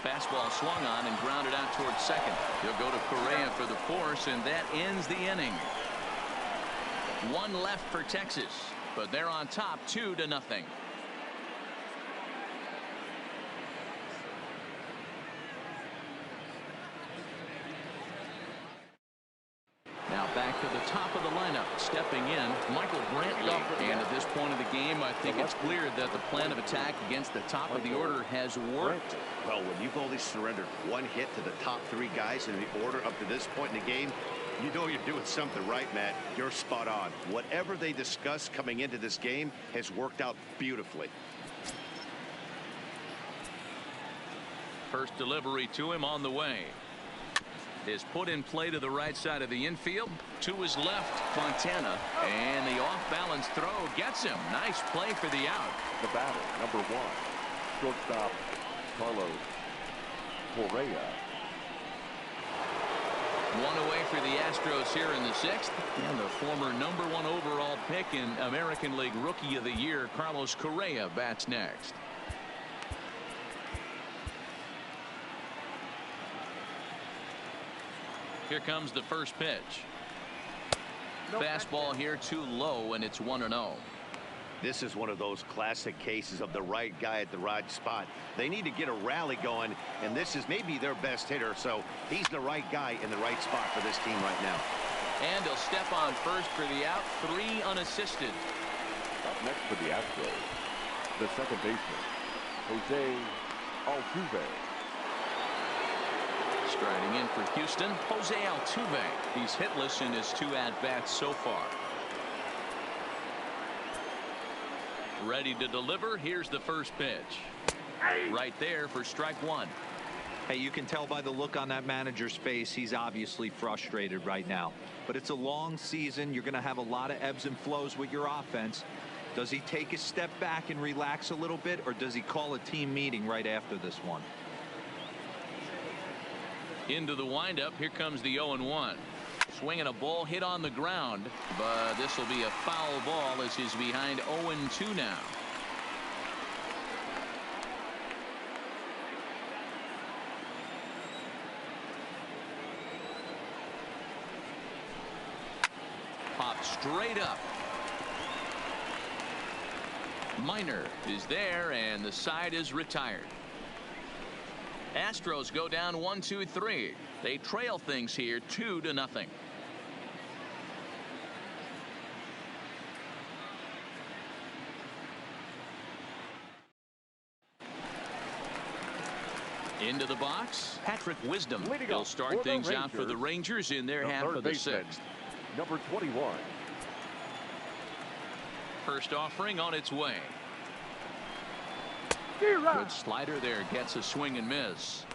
Fastball swung on and grounded out towards second. He'll go to Correa for the force, and that ends the inning. 1 left for Texas, but they're on top 2-0. Now back to the top of the lineup. Stepping in, Michael Brantley. And at this point of the game, I think it's clear that the plan of attack against the top of the order has worked. Well, when you've only surrendered 1 hit to the top 3 guys in the order up to this point in the game, you know you're doing something right, Matt. You're spot on. Whatever they discussed coming into this game has worked out beautifully. First delivery to him on the way. Is put in play to the right side of the infield. To his left, Fontana. And the off-balance throw gets him. Nice play for the out. The batter, number 1, shortstop Carlos Correa. 1 away for the Astros here in the 6th. And the former number 1 overall pick in American League Rookie of the Year, Carlos Correa, bats next. Here comes the first pitch. Fastball here too low, and it's 1-0. This is one of those classic cases of the right guy at the right spot. They need to get a rally going, and this is maybe their best hitter, so he's the right guy in the right spot for this team right now. And he'll step on first for the out. 3 unassisted. Up next for the Astros, the second baseman, Jose Altuve. Striding in for Houston, Jose Altuve. He's hitless in his 2 at-bats so far. Ready to deliver. Here's the first pitch. Right there for strike 1. Hey, you can tell by the look on that manager's face, he's obviously frustrated right now. But it's a long season. You're going to have a lot of ebbs and flows with your offense. Does he take a step back and relax a little bit, or does he call a team meeting right after this one? Into the windup. Here comes the 0-1. Swinging a ball hit on the ground, but this will be a foul ball as he's behind 0-2 now. Pop straight up. Minor is there, and the side is retired. Astros go down 1-2-3. They trail things here 2-0. Into the box, Patrick Wisdom. He'll start things out for the Rangers in their half of the 6th. Number 21. First offering on its way. Good slider there, gets a swing and miss.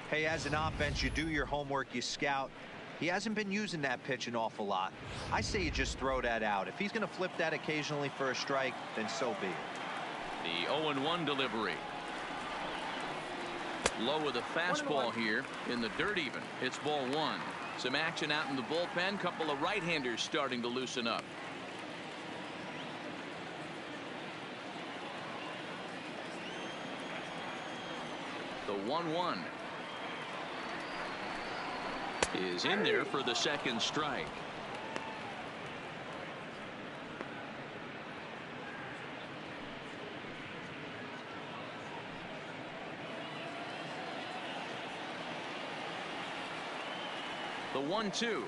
Hey, as an offense, you do your homework, you scout. He hasn't been using that pitch an awful lot. I say you just throw that out. If he's going to flip that occasionally for a strike, then so be it. The 0-1 delivery. Low with a fastball here in the dirt even. It's ball 1. Some action out in the bullpen. Couple of right-handers starting to loosen up. The 1-1 is in there for the second strike. The 1-2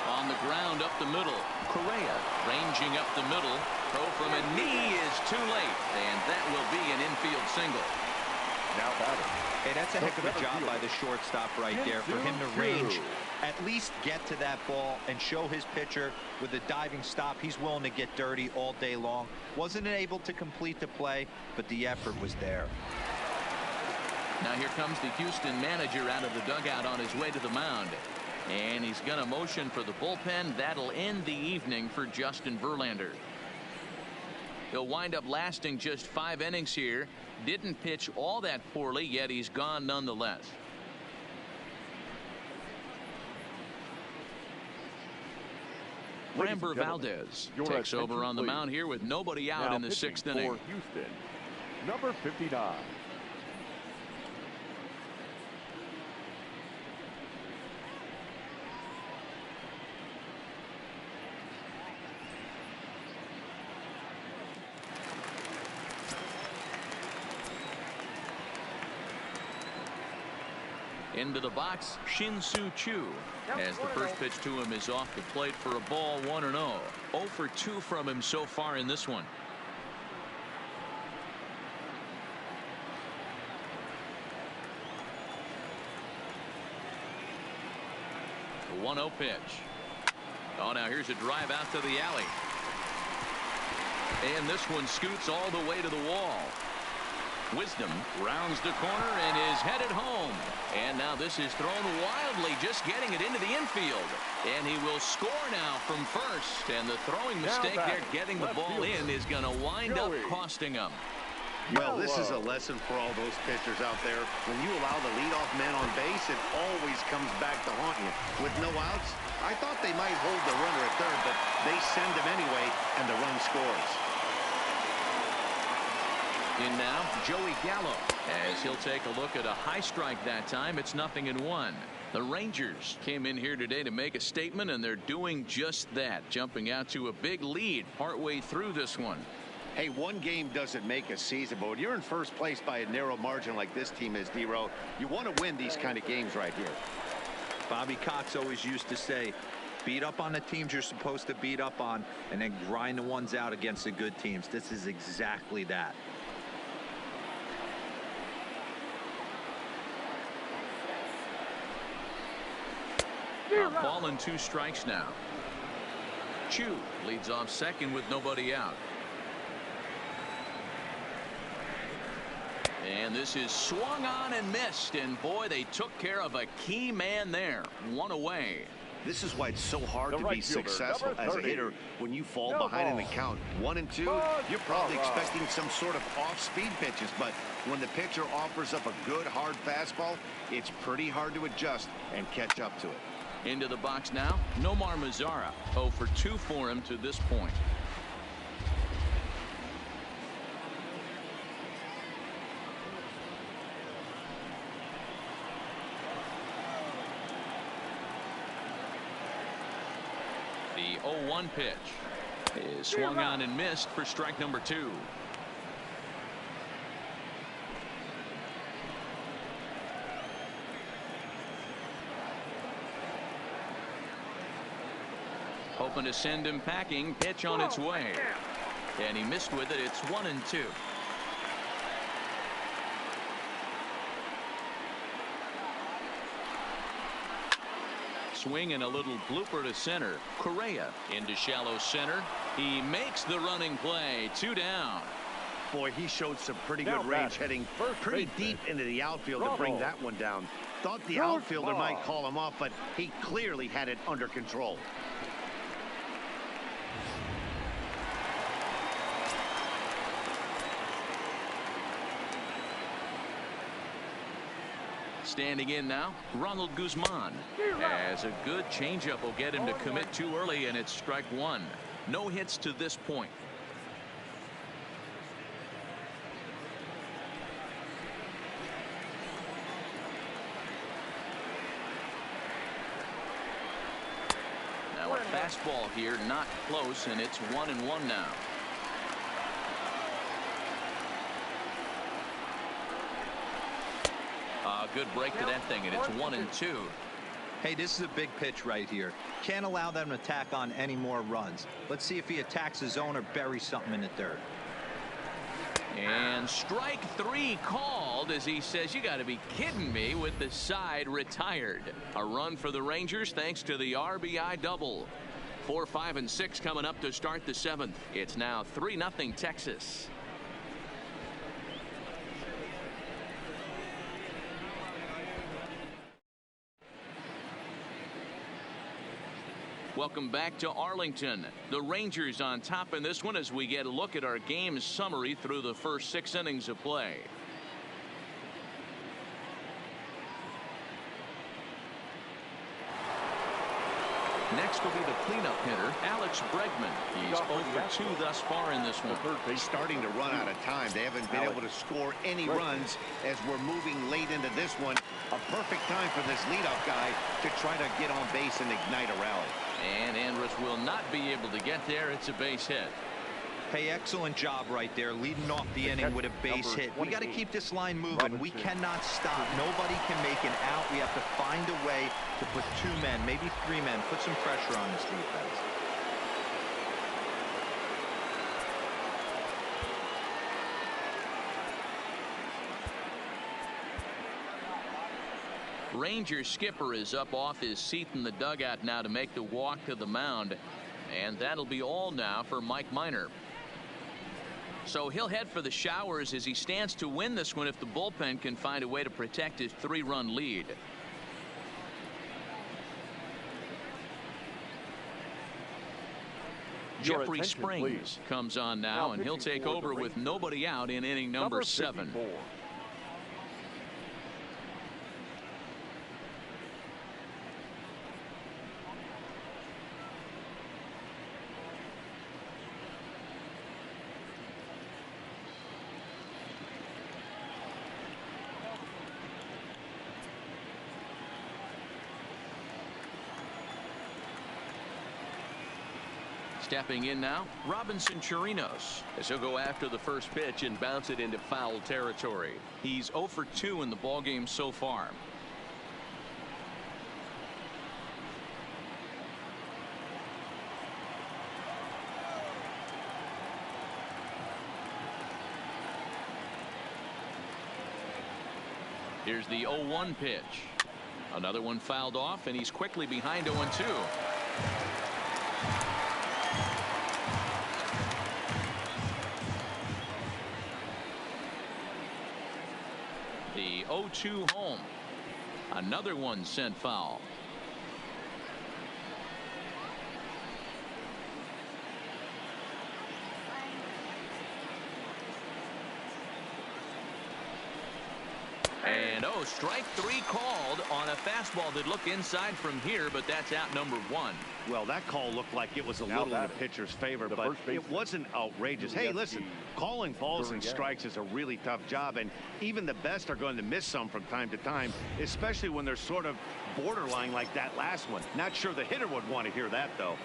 on the ground up the middle. Correa ranging up the middle. Throw from a knee is too late, and that will be an infield single. Now batting. Hey, that's a heck of a job by the shortstop right there for him to range, at least get to that ball and show his pitcher with a diving stop. He's willing to get dirty all day long. Wasn't able to complete the play, but the effort was there. Now here comes the Houston manager out of the dugout on his way to the mound. And he's going to motion for the bullpen. That'll end the evening for Justin Verlander. He'll wind up lasting just 5 innings here. Didn't pitch all that poorly, yet he's gone nonetheless. Framber Valdez takes over on the mound here with nobody out in the 6th inning. For Houston, number 59. Into the box, Shin-Soo Choo, as the first pitch to him is off the plate for a ball 1-0. 0 for 2 from him so far in this one. The 1-0 pitch. Oh, now here's a drive out to the alley. And this one scoots all the way to the wall. Wisdom rounds the corner and is headed home. And now this is thrown wildly, just getting it into the infield. And he will score now from first. And the throwing mistake there, getting the ball in, is going to wind up costing him. Well, this is a lesson for all those pitchers out there. When you allow the leadoff man on base, it always comes back to haunt you. With no outs, I thought they might hold the runner at third, but they send him anyway, and the run scores. In now, Joey Gallo, as he'll take a look at a high strike that time. It's 0-1. The Rangers came in here today to make a statement, and they're doing just that, jumping out to a big lead partway through this one. Hey, one game doesn't make a season, but when you're in first place by a narrow margin like this team is, D-Row, you want to win these kind of games right here. Bobby Cox always used to say, beat up on the teams you're supposed to beat up on, and then grind the ones out against the good teams. This is exactly that. A ball and 2 strikes now. Chu leads off second with nobody out. And this is swung on and missed, and boy, they took care of a key man there. 1 away. This is why it's so hard to be successful as a hitter when you fall behind in the count. 1 and 2, you're probably expecting some sort of off-speed pitches, but when the pitcher offers up a good hard fastball, it's pretty hard to adjust and catch up to it. Into the box now, Nomar Mazara. 0 for 2 for him to this point. The 0-1 pitch is swung on and missed for strike number 2. Hoping to send him packing. Pitch on its way. And he missed with it. It's 1 and 2. Swing and a little blooper to center. Correa into shallow center. He makes the running play. 2 down. Boy, he showed some pretty good range heading pretty deep into the outfield to bring that one down. Thought the outfielder might call him off, but he clearly had it under control. Standing in now, Ronald Guzman, as a good changeup will get him to commit too early, and it's strike 1. No hits to this point. fastball here, not close, and it's 1-1 now. Good break to that thing, and it's 1-2. Hey, this is a big pitch right here. Can't allow them to tack on any more runs. Let's see if he attacks the zone or buries something in the dirt. And strike 3 called as he says, you got to be kidding me, with the side retired. A run for the Rangers thanks to the RBI double. 4, 5, and 6 coming up to start the 7th. It's now 3-0 Texas. Welcome back to Arlington. The Rangers on top in this one as we get a look at our game summary through the first 6 innings of play. Next will be the cleanup hitter, Alex Bregman. He's 0 for 2 thus far in this one. He's starting to run out of time. They haven't been able to score any runs as we're moving late into this one. A perfect time for this leadoff guy to try to get on base and ignite a rally. And Andrus will not be able to get there. It's a base hit. Hey, excellent job right there, leading off the inning with a base hit. We got to keep this line moving. We cannot stop. Nobody can make an out. We have to find a way to put 2 men, maybe 3 men, put some pressure on this defense. Ranger skipper is up off his seat in the dugout now to make the walk to the mound, and that'll be all now for Mike Minor. So he'll head for the showers as he stands to win this one if the bullpen can find a way to protect his 3-run lead. Jeffrey Springs comes on now, and he'll take over with nobody out in inning number 7. Stepping in now, Robinson Chirinos, as he'll go after the first pitch and bounce it into foul territory. He's 0 for 2 in the ballgame so far. Here's the 0-1 pitch. Another one fouled off, and he's quickly behind 0-2. The 0-2 home. Another one sent foul. And strike 3 called on a fastball that looked inside from here, but that's out number 1. Well, that call looked like it was a little in the pitcher's favor, but it wasn't outrageous. Hey, listen, calling balls and strikes is a really tough job, and even the best are going to miss some from time to time, especially when they're sort of borderline like that last one. Not sure the hitter would want to hear that, though.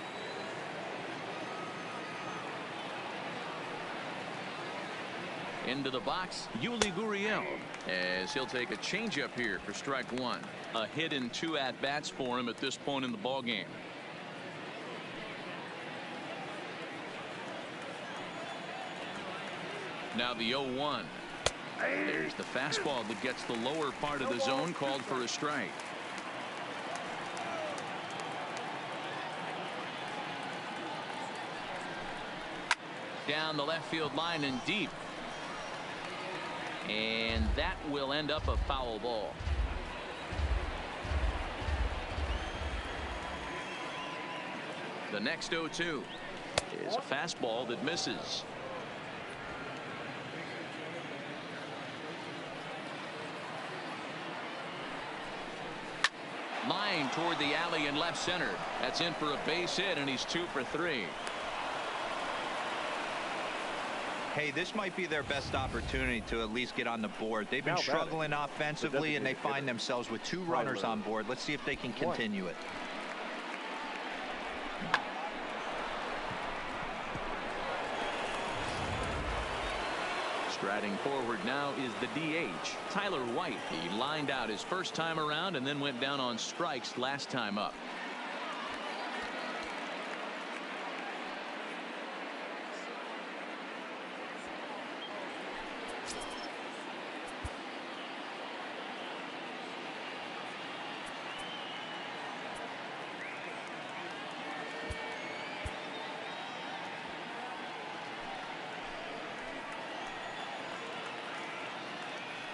Into the box, Yuli Gurriel, as he'll take a changeup here for strike 1. A hit and 2 at-bats for him at this point in the ballgame. Now the 0-1. There's the fastball that gets the lower part of the zone, called for a strike. Down the left field line and deep. And that will end up a foul ball. The next 0-2 is a fastball that misses. Line toward the alley in left center. That's in for a base hit, and he's 2 for 3. Hey, this might be their best opportunity to at least get on the board. They've been struggling offensively, and they find themselves with 2 runners on board. Let's see if they can continue it. Striding forward now is the DH, Tyler White. He lined out his first time around and then went down on strikes last time up.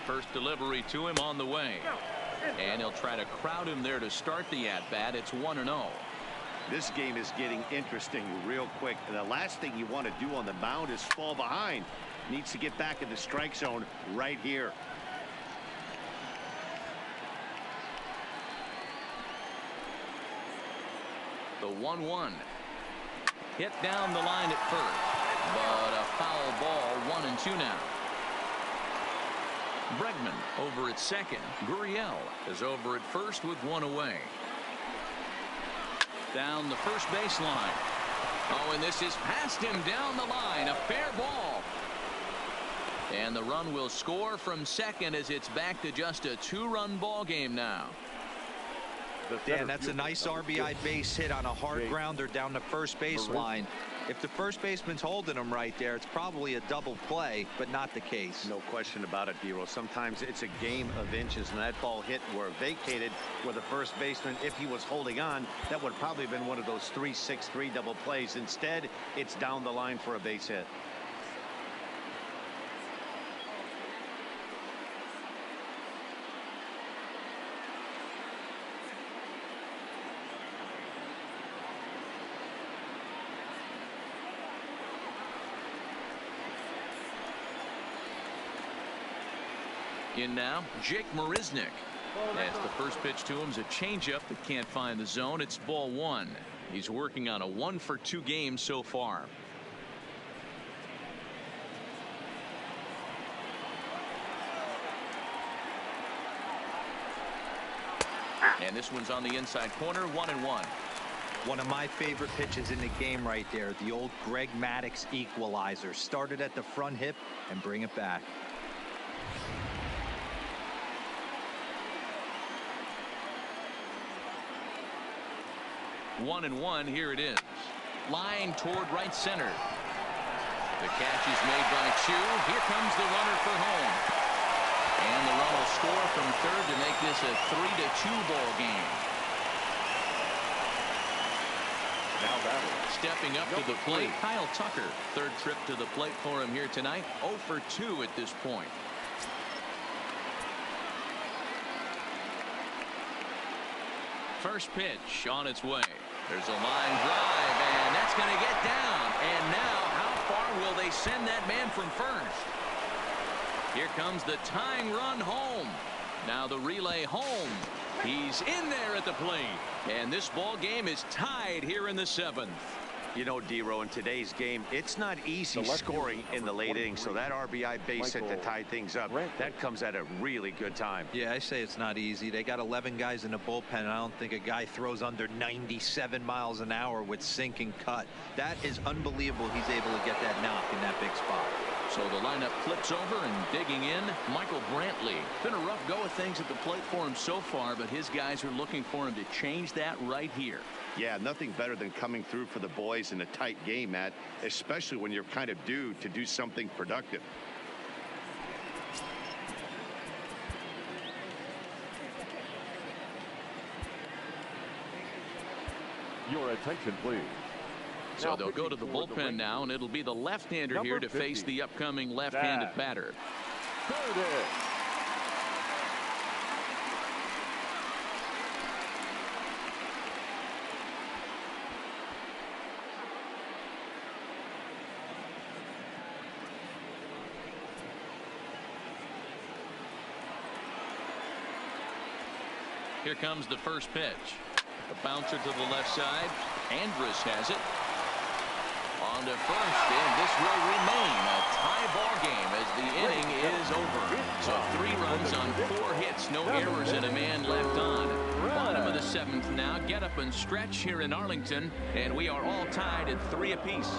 First delivery to him on the way. And he'll try to crowd him there to start the at-bat. It's 1-0. This game is getting interesting real quick. And the last thing you want to do on the mound is fall behind. Needs to get back in the strike zone right here. The 1-1. Hit down the line at first. But a foul ball, 1-2 now. Bregman over at second. Gurriel is over at first with one away. Down the first baseline. Oh, and this is past him down the line. A fair ball. And the run will score from second as it's back to just a two-run ball game now. Dan, that's a nice RBI base hit on a hard grounder down the first baseline. If the first baseman's holding him right there, it's probably a double play, but not the case. No question about it, Dero. Sometimes it's a game of inches, and that ball hit where vacated where the first baseman, if he was holding on, that would probably have been one of those 3-6-3 double plays. Instead, it's down the line for a base hit. In now, Jake Marisnick. As the first pitch to him is a changeup that can't find the zone. It's ball one. He's working on a 1-for-2 game so far. And this one's on the inside corner, 1-1. One of my favorite pitches in the game right there. The old Greg Maddux equalizer. Started at the front hip and bring it back. One and one. Here it is. Line toward right center. The catch is made by Chu. Here comes the runner for home. And the run will score from third to make this a 3-2 ball game. Now batting. Stepping up to the plate, Kyle Tucker. Third trip to the plate for him here tonight. 0 for 2 at this point. First pitch on its way. There's a line drive, and that's going to get down. And now, how far will they send that man from first? Here comes the tying run home. Now the relay home. He's in there at the plate. And this ball game is tied here in the 7th. You know, Dero, in today's game, it's not easy scoring in the late innings, so that RBI base hit to tie things up, that comes at a really good time. Yeah, I say it's not easy. They got 11 guys in the bullpen. I don't think a guy throws under 97 miles an hour with sink and cut. That is unbelievable. He's able to get that knock in that big spot. So the lineup flips over, and digging in, Michael Brantley. Been a rough go of things at the plate for him so far, but his guys are looking for him to change that right here. Yeah, nothing better than coming through for the boys in a tight game, Matt, especially when you're kind of due to do something productive. Your attention, please. So they'll go to the bullpen now, and it'll be the left-hander here to face the upcoming left-handed batter. There it is. Here comes the first pitch. The bouncer to the left side. Andrus has it. On to first, and this will remain a tie ball game as the inning is over. So 3 runs on 4 hits, no errors, and a man left on. Bottom of the 7th now. Get up and stretch here in Arlington, and we are all tied at 3 apiece.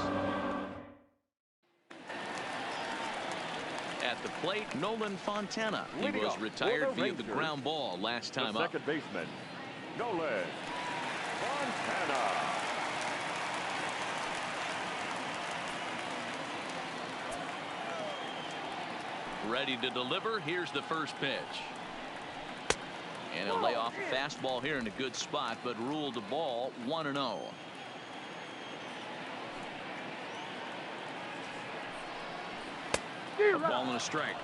At the plate, Nolan Fontana. He was retired via the ground ball last time up. Second baseman, Nolan Fontana. Ready to deliver. Here's the first pitch. And he'll lay off a fastball here in a good spot, but ruled the ball 1-0. A ball and a strike.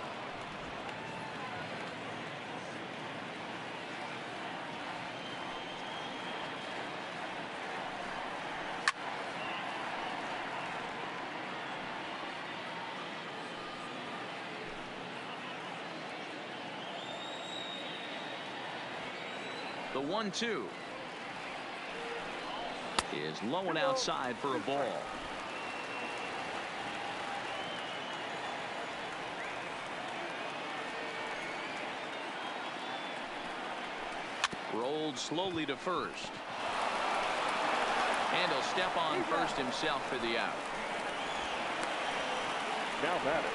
The 1-2 is low and outside for a ball. Rolled slowly to first. And he'll step on first himself for the out. Now batting,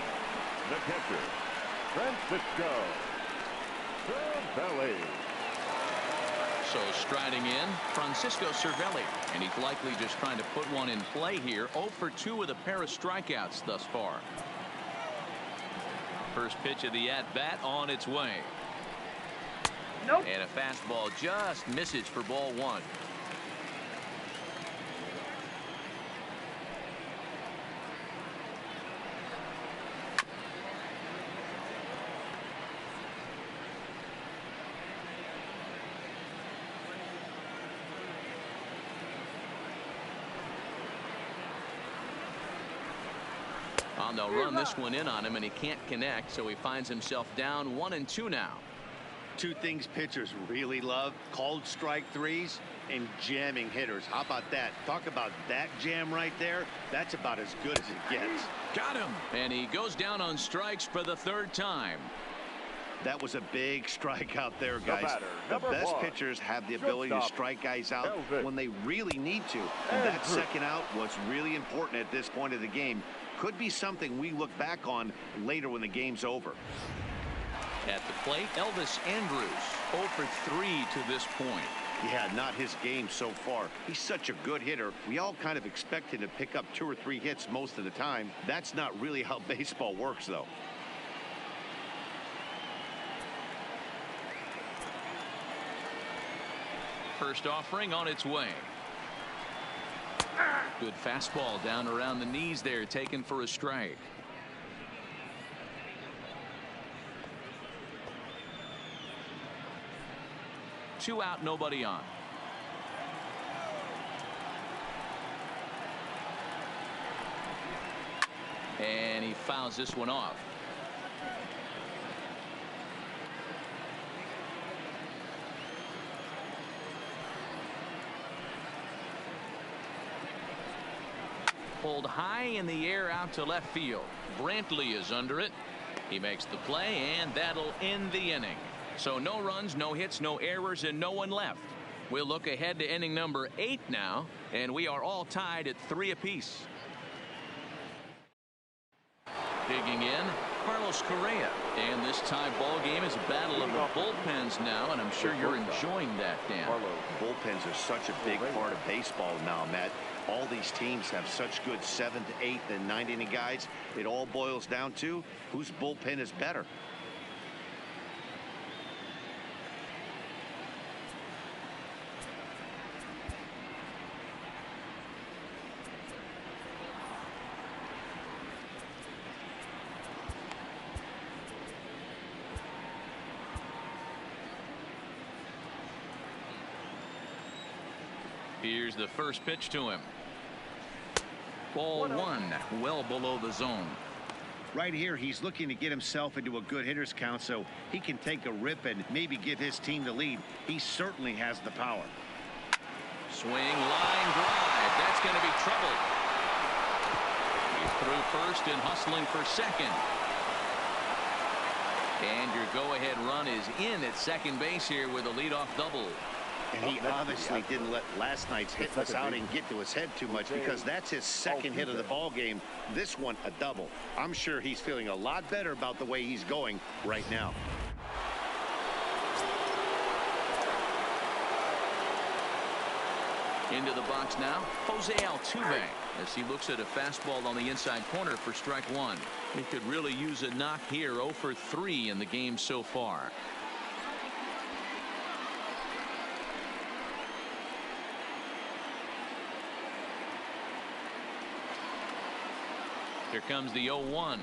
the catcher, Francisco Cervelli. So striding in, Francisco Cervelli, and he's likely just trying to put one in play here. 0 for 2 with a pair of strikeouts thus far. First pitch of the at-bat on its way. Nope. And a fastball just misses for ball 1. They'll run this one in on him, and he can't connect, so he finds himself down 1-2 now. Two things pitchers really love: called strike threes and jamming hitters. How about that? Talk about that jam right there. That's about as good as it gets. Got him. And he goes down on strikes for the 3rd time. That was a big strikeout there, guys. The Number best 1, pitchers have the ability to strike guys out when they really need to. And that second out was really important at this point of the game. Could be something we look back on later when the game's over. At the plate, Elvis Andrus, 0 for 3 to this point. Yeah, not his game so far. He's such a good hitter. We all kind of expect him to pick up 2 or 3 hits most of the time. That's not really how baseball works, though. First offering on its way. Good fastball down around the knees there, taken for a strike. Two out, nobody on. And he fouls this one off. Pulled high in the air out to left field. Brantley is under it. He makes the play, and that'll end the inning. So no runs, no hits, no errors, and no one left. We'll look ahead to inning number 8 now, and we are all tied at 3 apiece. Digging in, Carlos Correa. And this tie ball game is a battle of the bullpens now, and I'm sure you're enjoying that, Dan. Bullpens are such a big part of baseball now, Matt. All these teams have such good 7th, 8th, and 9th inning guys. It all boils down to whose bullpen is better. Here's the first pitch to him. Ball 1, well below the zone. Right here, he's looking to get himself into a good hitter's count so he can take a rip and maybe give his team the lead. He certainly has the power. Swing, line drive. That's going to be trouble. He's through first and hustling for second. And your go-ahead run is in at second base here with a leadoff double. And he obviously didn't let last night's hitless outing get to his head too much, because that's his second hit of the ball game. This one, a double. I'm sure he's feeling a lot better about the way he's going right now. Into the box now, Jose Altuve, as he looks at a fastball on the inside corner for strike one. He could really use a knock here. 0 for 3 in the game so far. Here comes the 0-1.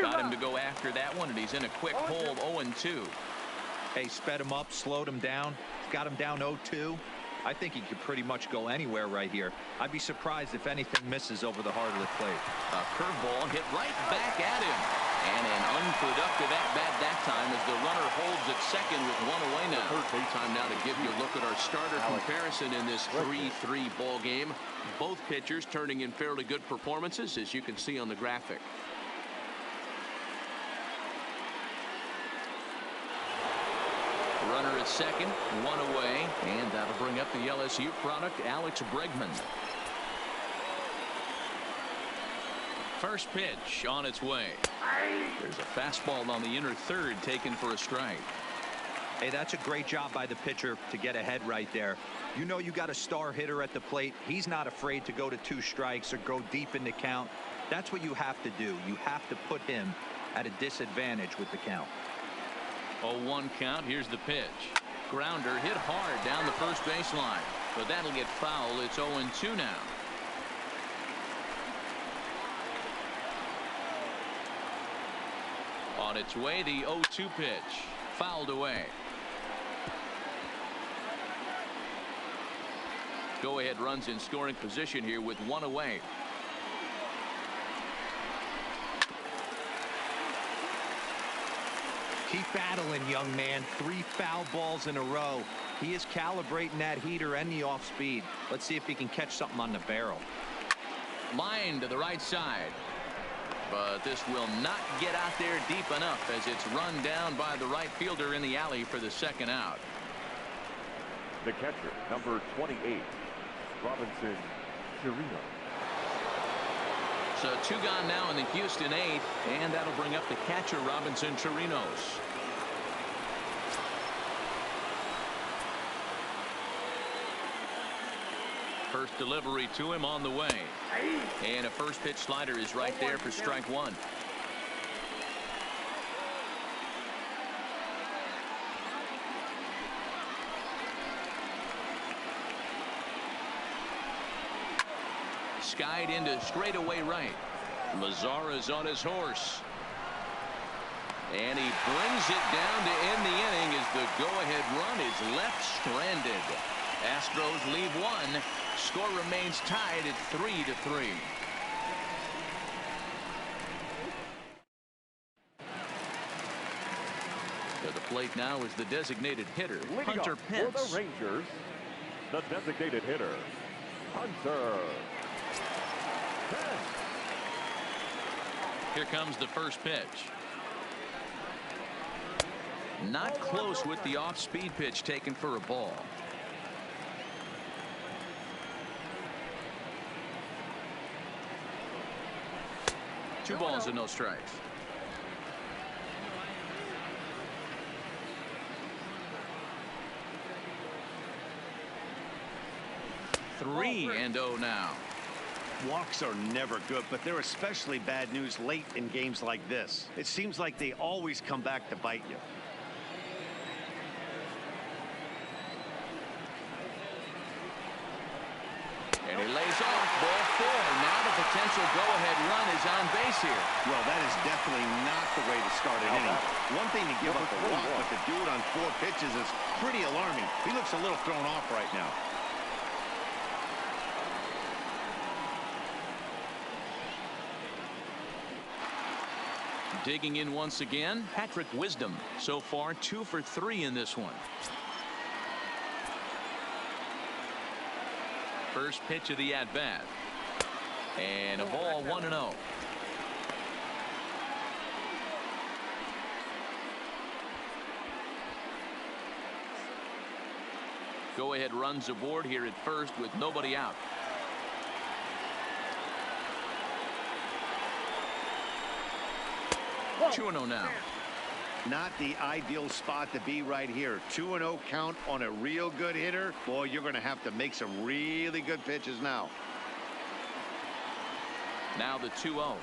Got him to go after that one, and he's in a quick hole. 0-2. Hey, sped him up, slowed him down, got him down 0-2. I think he could pretty much go anywhere right here. I'd be surprised if anything misses over the heart of the plate. A curveball hit right back at him. And an unproductive at-bat that time, as the runner holds at second with one away now. Time now to give you a look at our starter comparison in this 3-3 ball game. Both pitchers turning in fairly good performances, as you can see on the graphic. Runner at second, one away, and that'll bring up the LSU product, Alex Bregman. First pitch on its way. There's a fastball on the inner third, taken for a strike. Hey, that's a great job by the pitcher to get ahead right there. You know you got a star hitter at the plate. He's not afraid to go to 2 strikes or go deep in the count. That's what you have to do. You have to put him at a disadvantage with the count. 0-1 count. Here's the pitch. Grounder hit hard down the first baseline, but that'll get foul. It's 0-2 now. On its way, the 0-2 pitch. Fouled away. Go-ahead runs in scoring position here with one away. Keep battling, young man. 3 foul balls in a row. He is calibrating that heater and the off speed. Let's see if he can catch something on the barrel. Line to the right side. But this will not get out there deep enough, as it's run down by the right fielder in the alley for the second out. The catcher, number 28, Robinson Chirino. So 2 gone now in the Houston 8th, and that'll bring up the catcher, Robinson Chirinos. First delivery to him on the way. And a first pitch slider is right there for strike one. Skied into straightaway right. Mazara's on his horse. And he brings it down to end the inning as the go-ahead run is left stranded. Astros leave one. Score remains tied at 3-3. To the plate now is the designated hitter, Hunter Pence. For the Rangers, the designated hitter, Hunter Pence. Here comes the first pitch. Not close with the off-speed pitch taken for a ball. Two balls and no strikes. Three and 0 now. Walks are never good, but they're especially bad news late in games like this. It seems like they always come back to bite you. And he lays off ball 4. Now the potential go-ahead run is on base here. Well, that is definitely not the way to start an inning. One thing to give up a walk, but to do it on 4 pitches is pretty alarming. He looks a little thrown off right now. Digging in once again, Patrick Wisdom. So far 2 for 3 in this one. First pitch of the at-bat. And a ball 1-0. Go ahead runs aboard here at first with nobody out. Two and 0 now. Not the ideal spot to be right here. 2-0 count on a real good hitter. Boy, you're going to have to make some really good pitches now. Now the 2-0.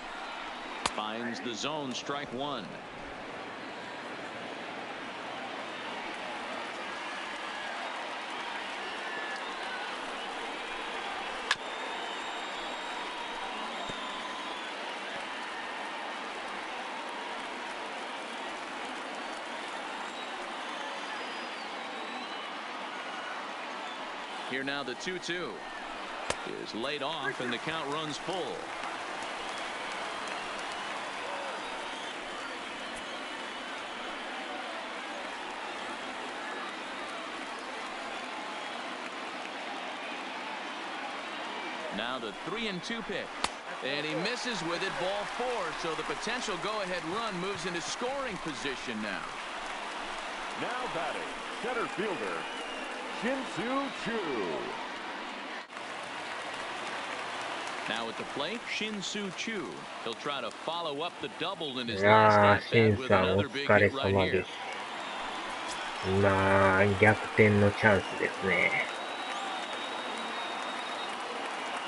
Finds the zone, strike one. Here now the 2-2 is laid off and the count runs full. Now the 3-2 pitch, and he misses with it, ball four. So the potential go-ahead run moves into scoring position now. Now batting, center fielder, Shin-Soo Choo. Now at the plate, Shin-Soo Choo. He'll try to follow up the double in his last at-bat with another big hit right here. 今、逆転のチャンスですね。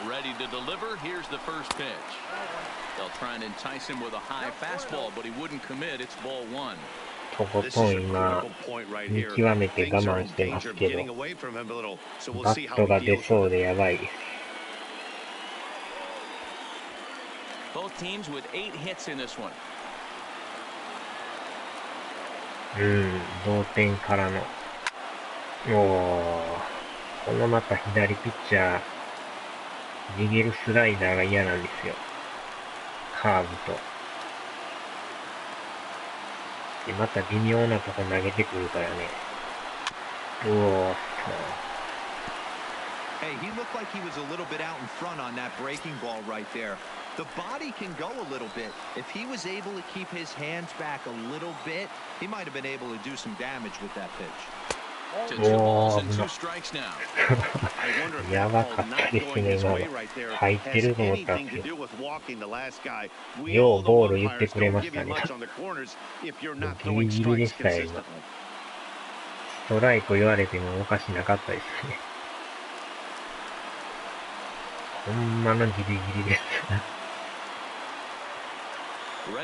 Ready to deliver. Here's the first pitch. They'll try and entice him with a high fastball, but he wouldn't commit. It's ball one. とことん今、見極めて我慢してますけど、バットが出そうでやばいです。Both teams with 8 hits in this one. 同点からの。このまた左ピッチャー、逃げるスライダーが嫌なんですよ。カーブと。で、また微妙なとこ投げてくるからね。Hey, he looked like he was a little bit out in front on that breaking ball right there. The body can go a little bit. If he was able to keep his hands back a little bit, he might have been able to do some damage with that pitch. To 2 balls and 2 strikes now. やばかったですね、今の。入ってると思ったんですよ。ようボール言ってくれましたね。ギリギリでしたよ、今。ストライク言われてもおかしなかったですね。ほんまのギリギリです。打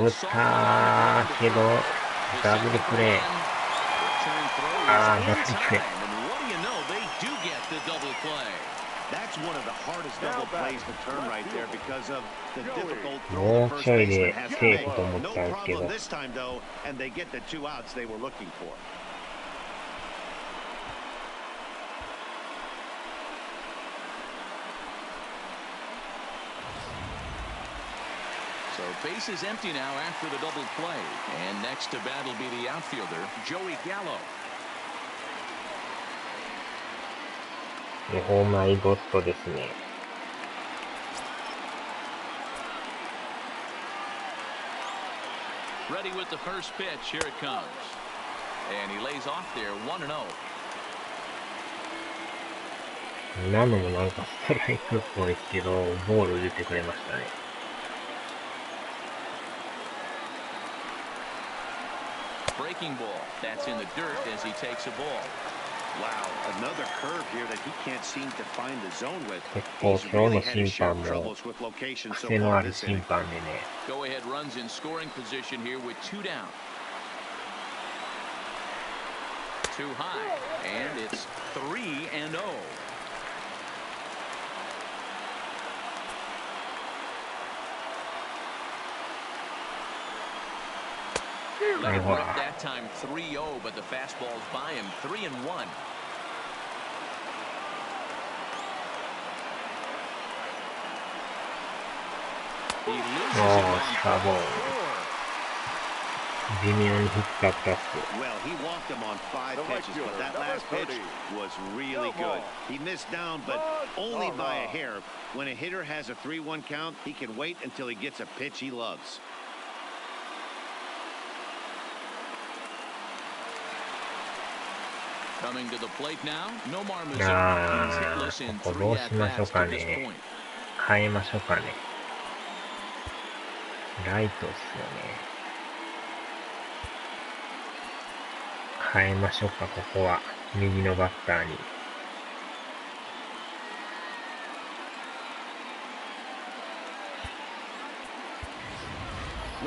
ったけど、ダブルプレー。ダブルプレー。もうちょいでセーフと思ったんですけど。So base is empty now after the double play. And next to bat will be the outfielder, Joey Gallo. オーマイゴッドですね。Ready with the first pitch. Here it comes. And he lays off there 1-0. 今のもなんかストライクっぽいですけど、ボール出てくれましたね。Breaking ball. That's in the dirt as he takes a ball. Wow, another curve here that he can't seem to find the zone with. 結構今日の審判も癖のある審判でね。Go ahead runs in scoring position here with 2 down. Too high, and it's 3-0. Let him rip that time 3-0, but the fastball's by him 3-1. He loses it on 4. 微妙に引っかかったっす。 Well, he walked him on 5 pitches, but that last pitch was really good. He missed down, but only by a hair. When a hitter has a 3-1 count, he can wait until he gets a pitch he loves. Coming to the plate now, Nomar ここどうしましょうかね。変えましょうかね。ライトっすよね。変えましょうか、ここは。右のバッターに。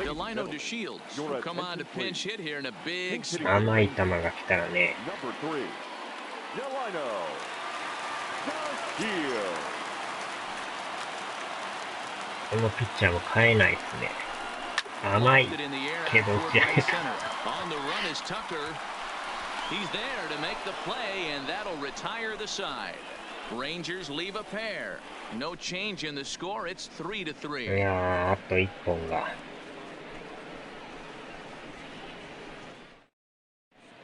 甘い球が来たらね。このピッチャーも変えないですね。甘いけど打ち上げた。He's there to make the play, and that'll retire the side. Rangers leave a pair. No change in the score. It's 3-3. いやー、あと1本が。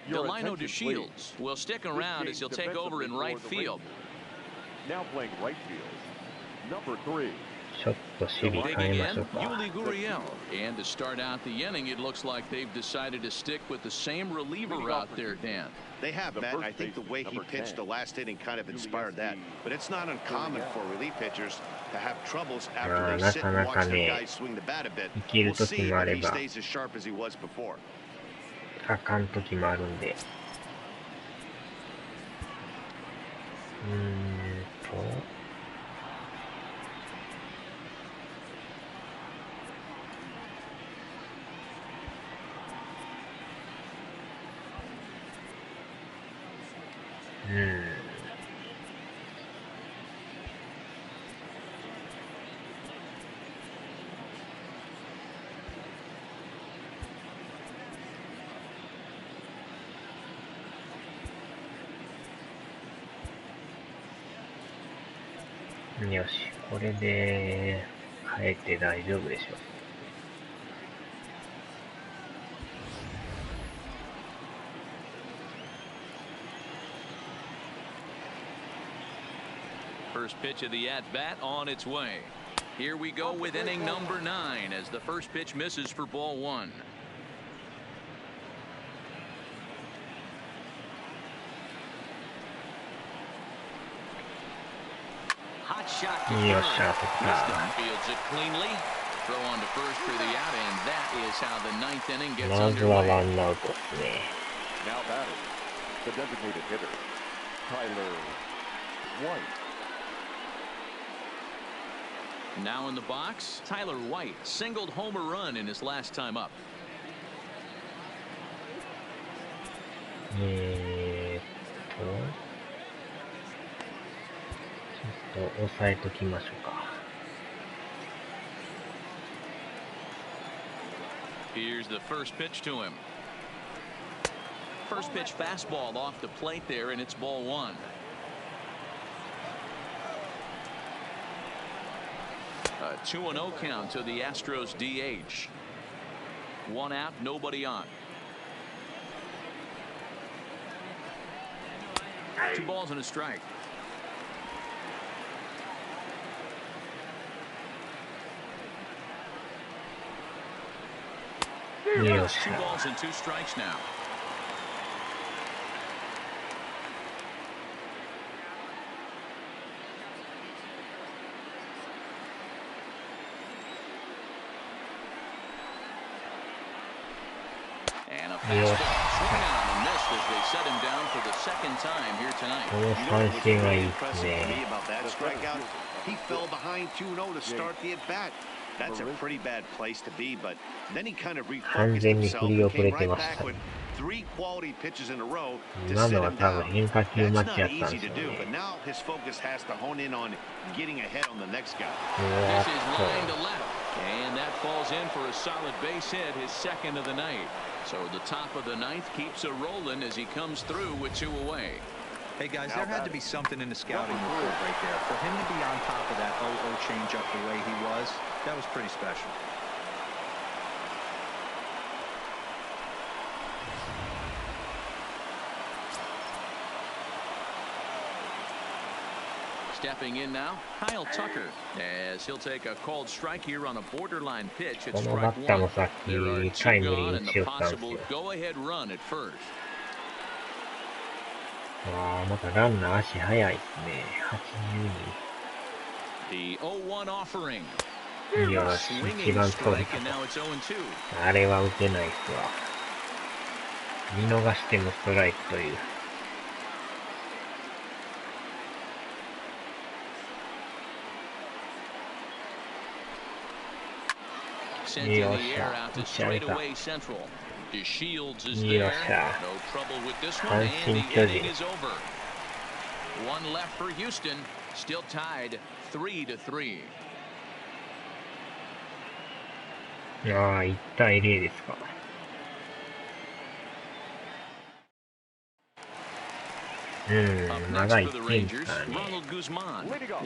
Delino DeShields will stick around as he'll take over in right field. Now playing right field, number 3. ちょっと守備変えましょうか。And to start out the inning, it looks like they've decided to stick with the same reliever out there, Dan. They have, Matt. I think the way he pitched the last inning kind of inspired that. But it's not uncommon for relief pitchers to have troubles after they sit and watch their guys swing the bat a bit. We'll see if he stays as sharp as he was before. あかん時もあるんで。よし、これで変えて大丈夫でしょう。First pitch of the at-bat on its way. Here we go with inning number 9 as the first pitch misses for ball 1. Hot shot. Fields it cleanly. Throw on to first for the out, and that is how the 9th inning gets underway. Now batting, the designated hitter, Tyler White. Now in the box, Tyler White singled home a run in his last time up. 抑えときましょうか。Here's the first pitch to him. First pitch fastball off the plate there, and it's ball 1. A 2-0 count to the Astros DH. 1 out, nobody on. 2 balls and a strike. Yes. 2 balls and 2 strikes now. And a fastball swung on and missed as they set him down for the 2nd time here tonight. この三振がいいですね。 He fell behind 2-0 to start the at-bat. That's a pretty bad place to be, but then he kind of refocused himself and came right back with 3 quality pitches in a row to sit him down. That's not easy to do, but now his focus has to hone in on getting ahead on the next guy. This is line to left, and that falls in for a solid base hit, his 2nd of the night. So the top of the 9th keeps a rolling as he comes through with 2 away. Hey guys, there had to be something in the scouting report right there. For him to be on top of that 0-0 changeup the way he was, that was pretty special. Stepping in now, Kyle Tucker, as he'll take a called strike here on a borderline pitch at strike 1. There are 2 gone and the possible go-ahead run at first. ああ、またランナー足速いっすね。The 0-1 offering. 82。よし、一番遠い。あれは打てないっすわ。見逃してもストライクという。よっしゃ、打ち上げた。よっしゃ、阪神巨人。One left for Houston, still tied 3-3. ああ、1対0ですか。まだ1点ですからね。グズマン、このピ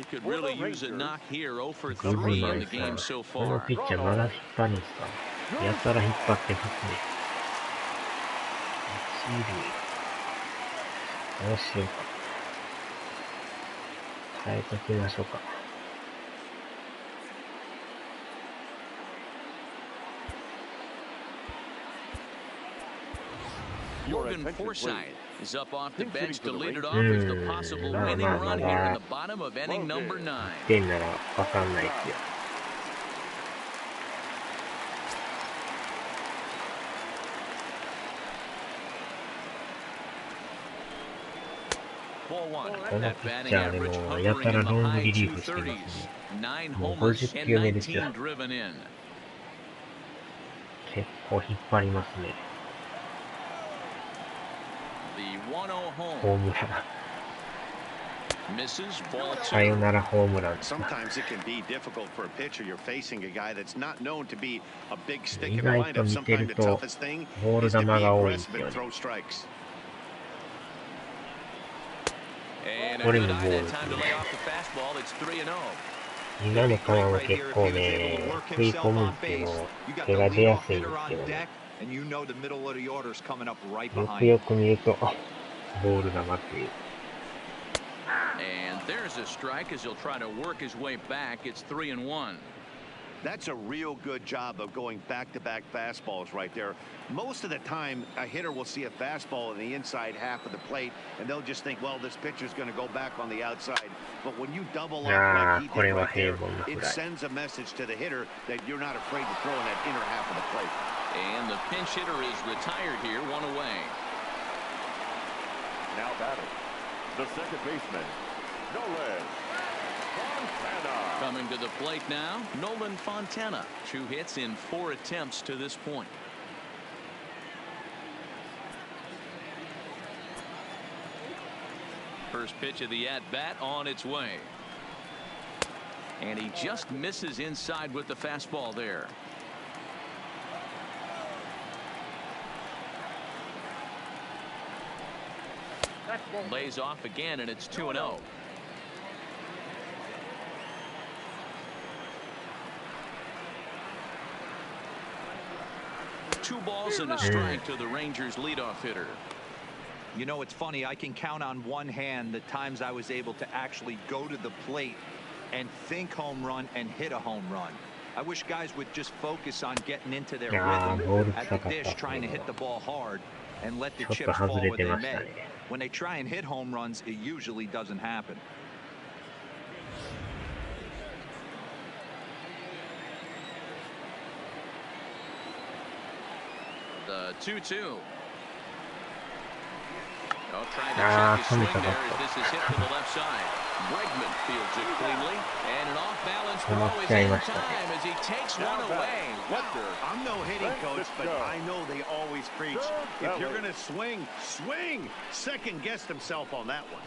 ッチャーまだ引っ張るんですか。やたら引っ張ってますね。一塁。どうしようか。変えときましょうか。Morgan Forsythe is up off the bench to lead it off as the possible winning run here in the bottom of inning number 9. 1点ならわかんないですよ。このピッチャーでもやたらロングリリーフしてますね。もう50球目ですよ。結構引っ張りますね。ホームラン。さよならホームラン。意外と見てるとボール球が多いんですよね。これもボールですね。今の球も結構ね、食い込むんですけど、手が出やすいんですけどね。よくよく見ると、ボール球っていう。And there's a strike as he'll try to work his way back. It's 3-1. That's a real good job of going back-to-back fastballs right there. Most of the time, a hitter will see a fastball in the inside half of the plate, and they'll just think, well, this pitcher's going to go back on the outside. But when you double up like he did right there, it sends a message to the hitter that you're not afraid to throw in that inner half of the plate. And the pinch hitter is retired here, one away. Now batting, the second baseman, Nolan Fontana. Coming to the plate now, Nolan Fontana. 2 hits in 4 attempts to this point. First pitch of the at-bat on its way. And he just misses inside with the fastball there. Lays off again, and it's 2-0. Two balls and a strike to the Rangers leadoff hitter. You know, it's funny, I can count on one hand the times I was able to actually go to the plate and think home run and hit a home run. I wish guys would just focus on getting into their rhythm at the dish, trying to hit the ball hard and let the chips fall where they may. When they try and hit home runs, it usually doesn't happen. The 2-2. Oh, trying to check his swing there as this is hit to the left side. Bregman fields it cleanly, and an off-balance throw is in time as he takes one away. I'm no hitting coach, but I know they always preach, if you're going to swing, swing. Second guessed himself on that one.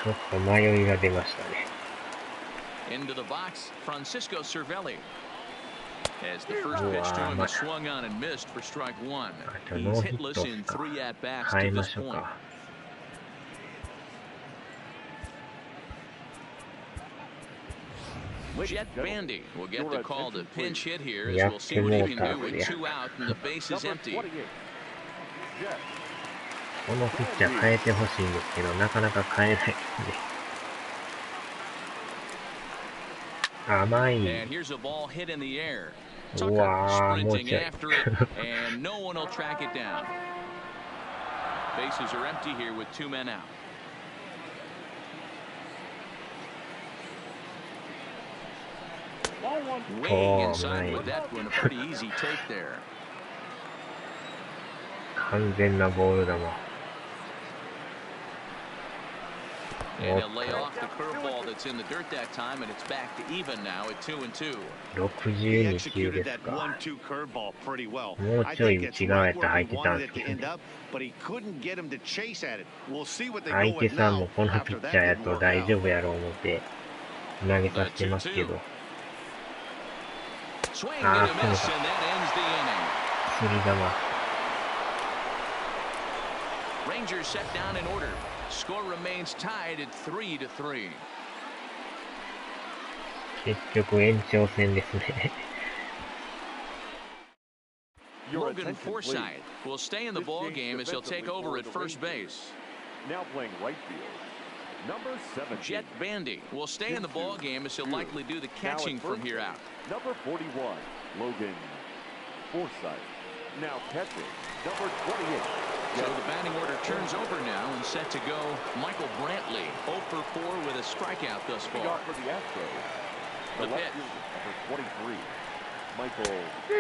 ちょっと迷いが出ましたね。 Into the box, Francisco Cervelli. As the first pitch to him is swung on and missed for strike 1. He's hitless in 3 at-bats to this point. Jet Bandy will get the call to pinch hit here as we'll see what he can do with 2 out and the base is empty. このピッチャー変えてほしいんですけど、なかなか変えないですね。甘い。And here's a ball hit in the air. Tucker sprinting after it, and no one will track it down. Bases are empty here with 2 men out. Way inside with that one, a pretty easy take there. 完全なボール球。And he'll lay off the curveball that's in the dirt that time, and it's back to even now at 2-2. 62球ですか。もうちょい内側やったら入ってたんですけどね。相手さんもこのピッチャーやと大丈夫やろう思って投げさせてますけど。ああ、そうか。釣り球。Rangers set down in order. Score remains tied at 3-3. 結局延長戦ですね。Logan Forsythe will stay in the ball game as he'll take over at first base. Now playing right field, number 7. Jet Bandy will stay in the ball game as he'll likely do the catching from here out. Number 41, Logan Forsythe. Now catching, number 28. So the batting order turns over now and set to go. Michael Brantley 0 for 4 with a strikeout thus far. For the Astros, the pitch. Number 23, Michael.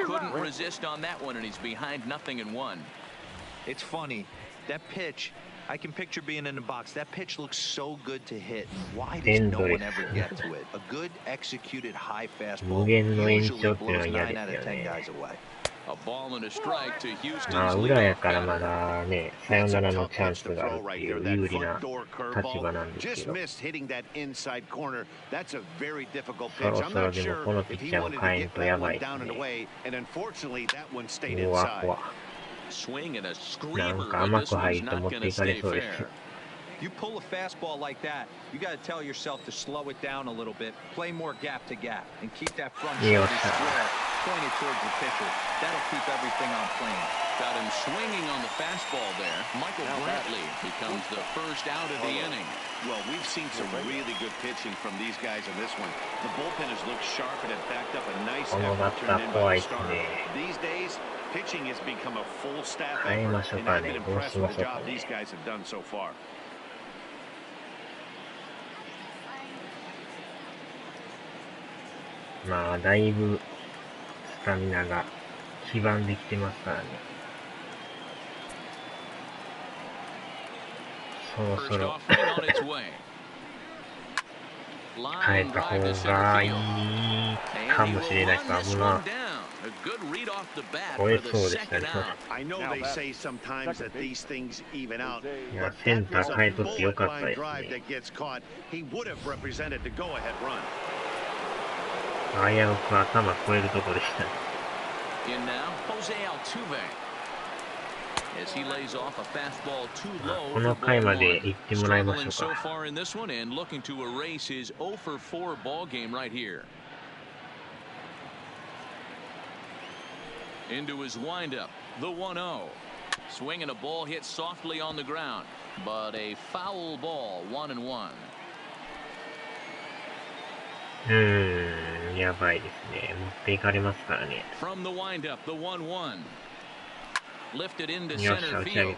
Couldn't resist on that one, and he's behind 0-1. It's funny, that pitch, I can picture being in the box. That pitch looks so good to hit. Why does no one ever get to it? A good executed high fastball usually blows 9 out of 10 guys away. A ball and a strike to Houston's まあ裏やからまだね、サヨナラのチャンスがあるっていう有利な立場なんですけど、そろそろでもこのピッチャーを変えるとやばいですね。うわ、怖。なんか甘く入って持っていかれそうです。You pull a fastball like that, you got to tell yourself to slow it down a little bit, play more gap to gap, and keep that front shoulder square pointed towards the pitcher. That'll keep everything on plane. Got him swinging on the fastball there. Michael Brantley becomes the first out of the inning. Well, we've seen some really good pitching from these guys in this one. The bullpen has looked sharp and have backed up a nice effort turned in by the starter. These days, pitching has become a full staff effort, and I've been impressed with the job these guys have done so far. まあだいぶスタミナが基盤できてますからね。そろそろ変えた方がいいかもしれないです。危な。超えそうでしたね。いや、センター変えとってよかったですね。危うく頭超えるとこでしたね。この回まで行ってもらいましょうか。Into his windup, the 1-0. Swing and a ball hit softly on the ground, but a foul ball, 1-1. やばいですね。持っていかれますからね。From the windup, the 1-1. Lifted into center field.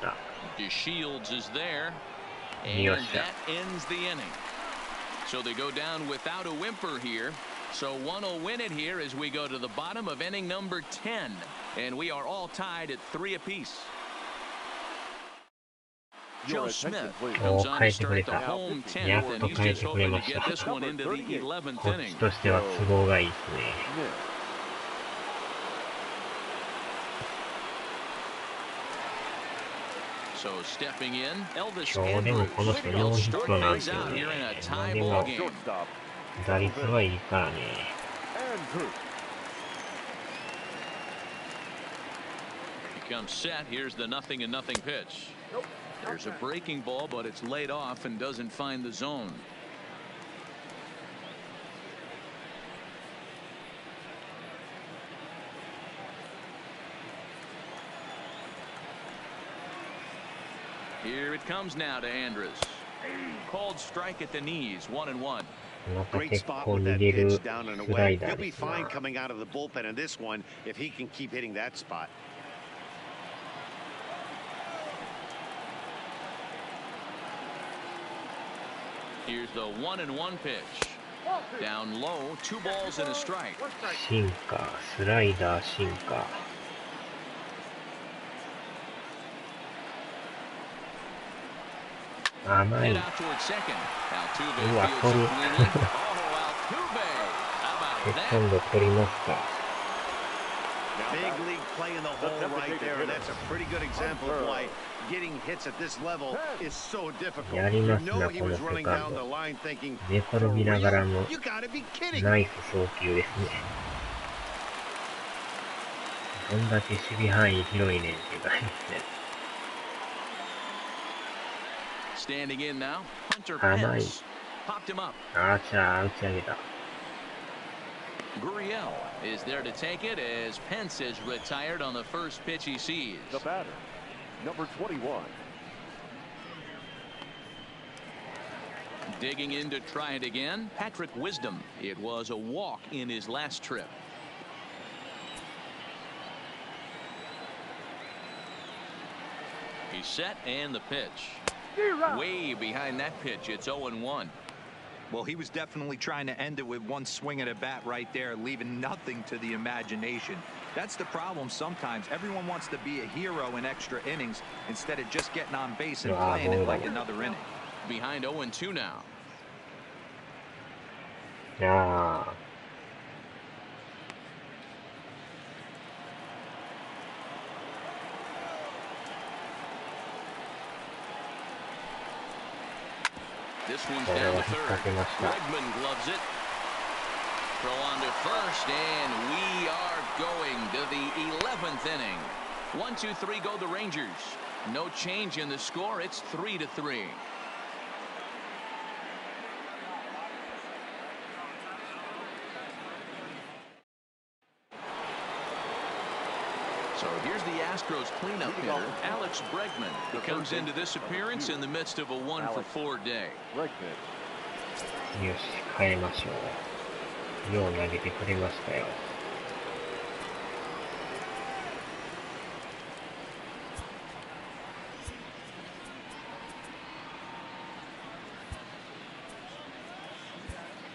DeShields is there, and that ends the inning. So they go down without a whimper here. So one will win it here as we go to the bottom of inning number 10, and we are all tied at 3 apiece. Joe Smith comes on to start the home 10th, and he's just hoping to get this one into the 11th inning. としては都合がいいですね。So stepping in, Elvis 今日でもこの人4ヒットなんですよね。でも打率はいいからね。Becomes set. Here's the 0-0 pitch. There's a breaking ball, but it's laid off and doesn't find the zone. Here it comes now to Andrus. Called strike at the knees, 1-1. また Great 結 spot 構 with 逃 that げ pitch る down and スラ away. イダ He'll ーで be すな。 fine coming out of the bullpen in this one if he can keep hitting that spot. Here's the 1-1 pitch. Down low, 2 balls and a strike. シンカー、スライダー、シンカー。甘い。Hit out toward second. Altuve うわ、 fields 取 it る。 cleanly. Oh, Altuve. How about 今 that? 度取りますか。Big league play in the hole right there, and that's a pretty good example of why getting hits at this level is so difficult. やり You ますな、 know he この was セ running カン down the ド。 line thinking, 寝転びながらも you gotta be kidding ナ me. イス送球ですね。どんだけ守備範囲広いねんっていう感じですね。 Standing in now, Hunter 甘い。 Pence. Popped him up. あーちゃー、打ち上げた。Gurriel is there to take it as Pence is retired on the first pitch he sees. The batter, number 21. Digging in to try it again, Patrick Wisdom. It was a walk in his last trip. He's set and the pitch. Way behind that pitch. It's 0-1. Well, he was definitely trying to end it with one swing at a bat right there, leaving nothing to the imagination. That's the problem sometimes. Everyone wants to be a hero in extra innings instead of just getting on base and playing it like another inning. Behind 0-2 now. ああ。 This one's down to third. Bregman gloves it. Throw on to first, and we are going to the 11th inning. 1-2-3 go the Rangers. No change in the score. It's 3-3. So here's the Astros cleanup hitter, Alex Bregman, who comes into this appearance in the midst of a 1-for-4 day. よし、変えましょう。よう投げてくれましたよ。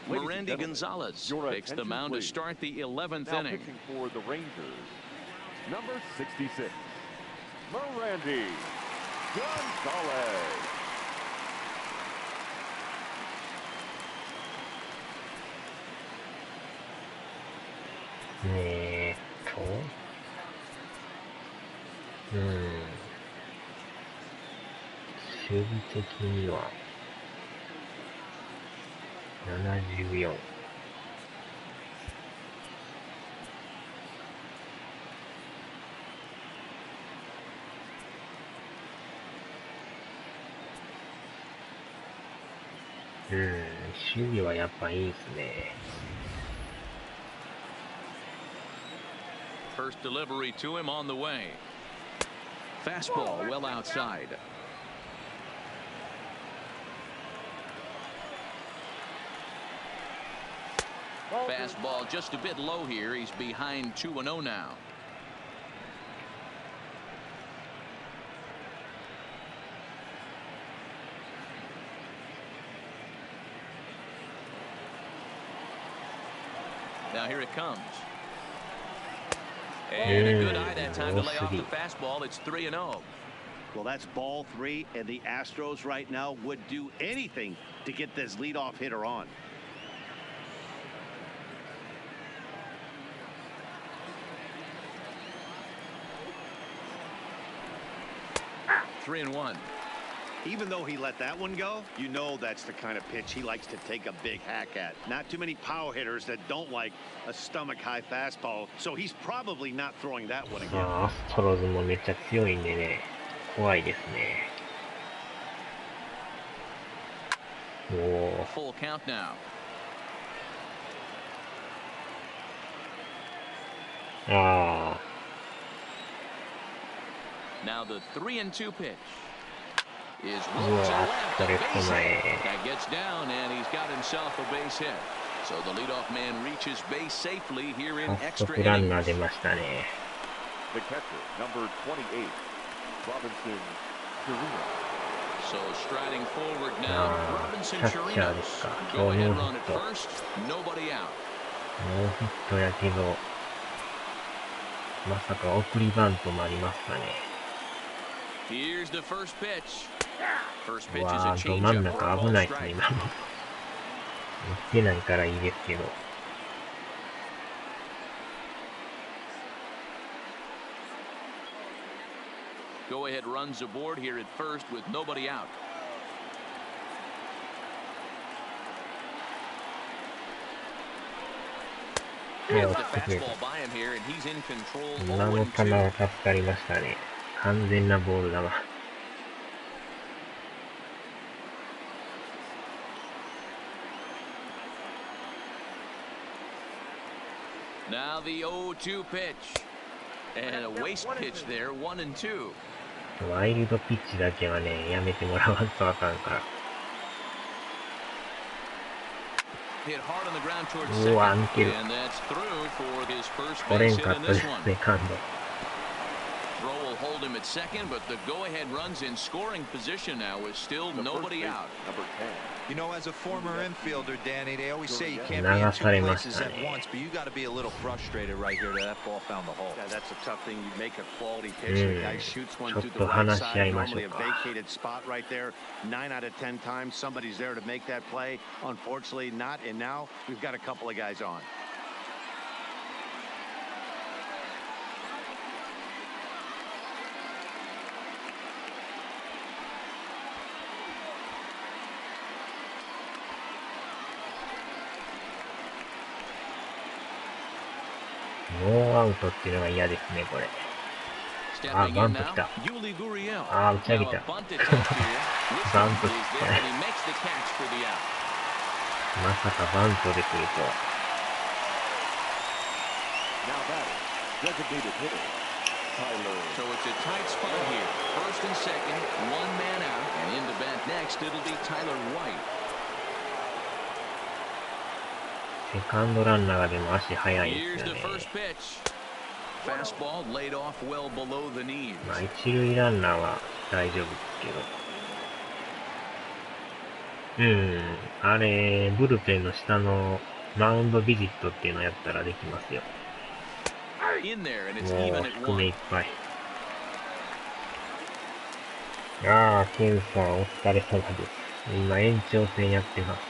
Randy Gonzalez takes the mound to start the 11th Now inning. pitching for the Rangers, number 66, Randy Gonzalez. 守備的には74。守備はやっぱいいですね。First delivery to him on the way. Fastball well outside. Fastball just a bit low here. He's behind 2-0 now. Now here it comes. And a good eye that time to lay off the fastball. It's 3-0. Well, that's ball 3, and the Astros right now would do anything to get this leadoff hitter on. Three and one. Even though he let that one go, you know that's the kind of pitch he likes to take a big hack at. Not too many power hitters that don't like a stomach-high fastball, so he's probably not throwing that one again. アストロズもめっちゃ強いんでね、怖いですね。おお。 Full count now. ああ。 Now the 3-2 pitch. is う rolled to わ left. スト A レート base 前 hit. That gets down, and he's got himself a base hit. So the leadoff man reaches base safely here in 早 extra 速ランナー innings. 出ましたね。 The catcher, number 28, Robinson Chirinos. So striding forward あ now, あ、 Robinson キャッチャーですか。 Chirinos. 今 Go 日 ahead ノー run ヒ at ット。 first, nobody out. ノーヒットやけど、まさか送りバントもありますかね。Here's the first pitch. First う pitch is わ a ー、ど真ん changeup. 中 Ball 危ないですね、 strike. 今の。打ってないからいいですけど。Go ahead runs aboard here at first with nobody out. Here's the fastball by him here, and he's in control. 今の球 0-2. は助かりましたね。完全なボール球。Now the 0-2 pitch. And a waste pitch there, 1-2. ワイルドピッチだけはね、やめてもらわんとあかんから。 Hit hard on the ground towards うわ、 second, 抜ける。 and that's through for his first 取れ base ん hit かっ in たで this す one. ね、感度。 Throw will hold him at second, but the go-ahead runs in scoring position now with still The nobody first out. baseman, number 10. You know, as a former infielder, Danny, they always say you can't be 流 in さ two れま places した at ね。 once, but you got to be a little frustrated right here that that ball found the hole. Yeah, that's a tough thing. You make a quality pitch. The guy shoots one through the ちょっと right 話し合 side. いましょ Normally う a か。 vacated spot right there. 9 out of 10 times somebody's there to make that play. Unfortunately not. And now we've got a couple of guys on. Noーアウトっていうのが嫌ですね、これ。あ、 Stepping バ in ント来 now, た。 Yuli Gurriel. あ、打ち上げ Now た。 a bunt attempt here. バント Wisdom 失 is there, 敗。 and he makes the catch for the out. まさかバントで来るとは。 Now batting, designated hitter, Tyler. So it's a tight spot here. First and second, one man out, and in to bat next, it'll be Tyler White. セカンドランナーがでも足速いで Here's す the よね。 first pitch. Fastball laid off well below the knees. まあ、一塁ランナーは大丈夫ですけど。あれ、ブルペンの下のマウンドビジットっていうのやったらできますよ。 In there, and it's も even う at 低めい one. っぱい。ああ、ケンさんお疲れ様です。今延長戦やってます。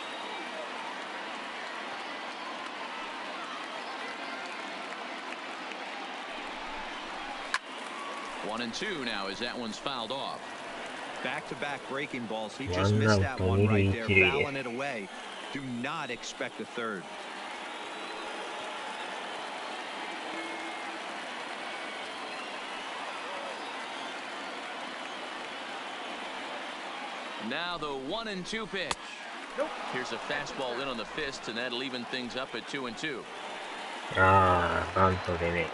1-2 now as that one's fouled off. Back-to-back breaking balls. He ワ just ンア missed ウ that ト one 二 right 塁 there, 一塁で fouling it away. Do not expect a third. Now the 1-2 pitch. Here's a fastball in on the fist, and that'll even things up at 2-2. ああ、バントでね。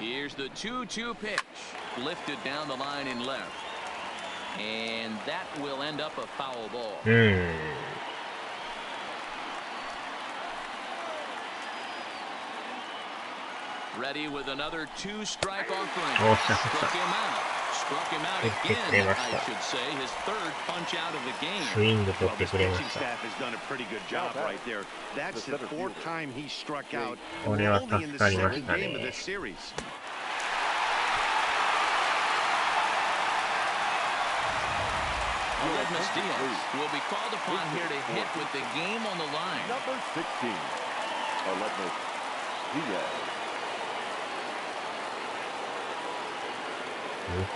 Here's the 2-2 pitch. Lifted down the line in left. And that will end up a foul ball. Ready with another two-strike offering. Struck him out again, I should say. His third punch out of the game. スイング取 Well, って this くれま pitching した。 staff has done a pretty good job right there. That's the fourth time he struck out. これ We're は only 助 in the かりま second した game of ね。 this series. Aledmus Diaz will be called upon here to hit with the game on the line. Number 16, Aledmus Diaz.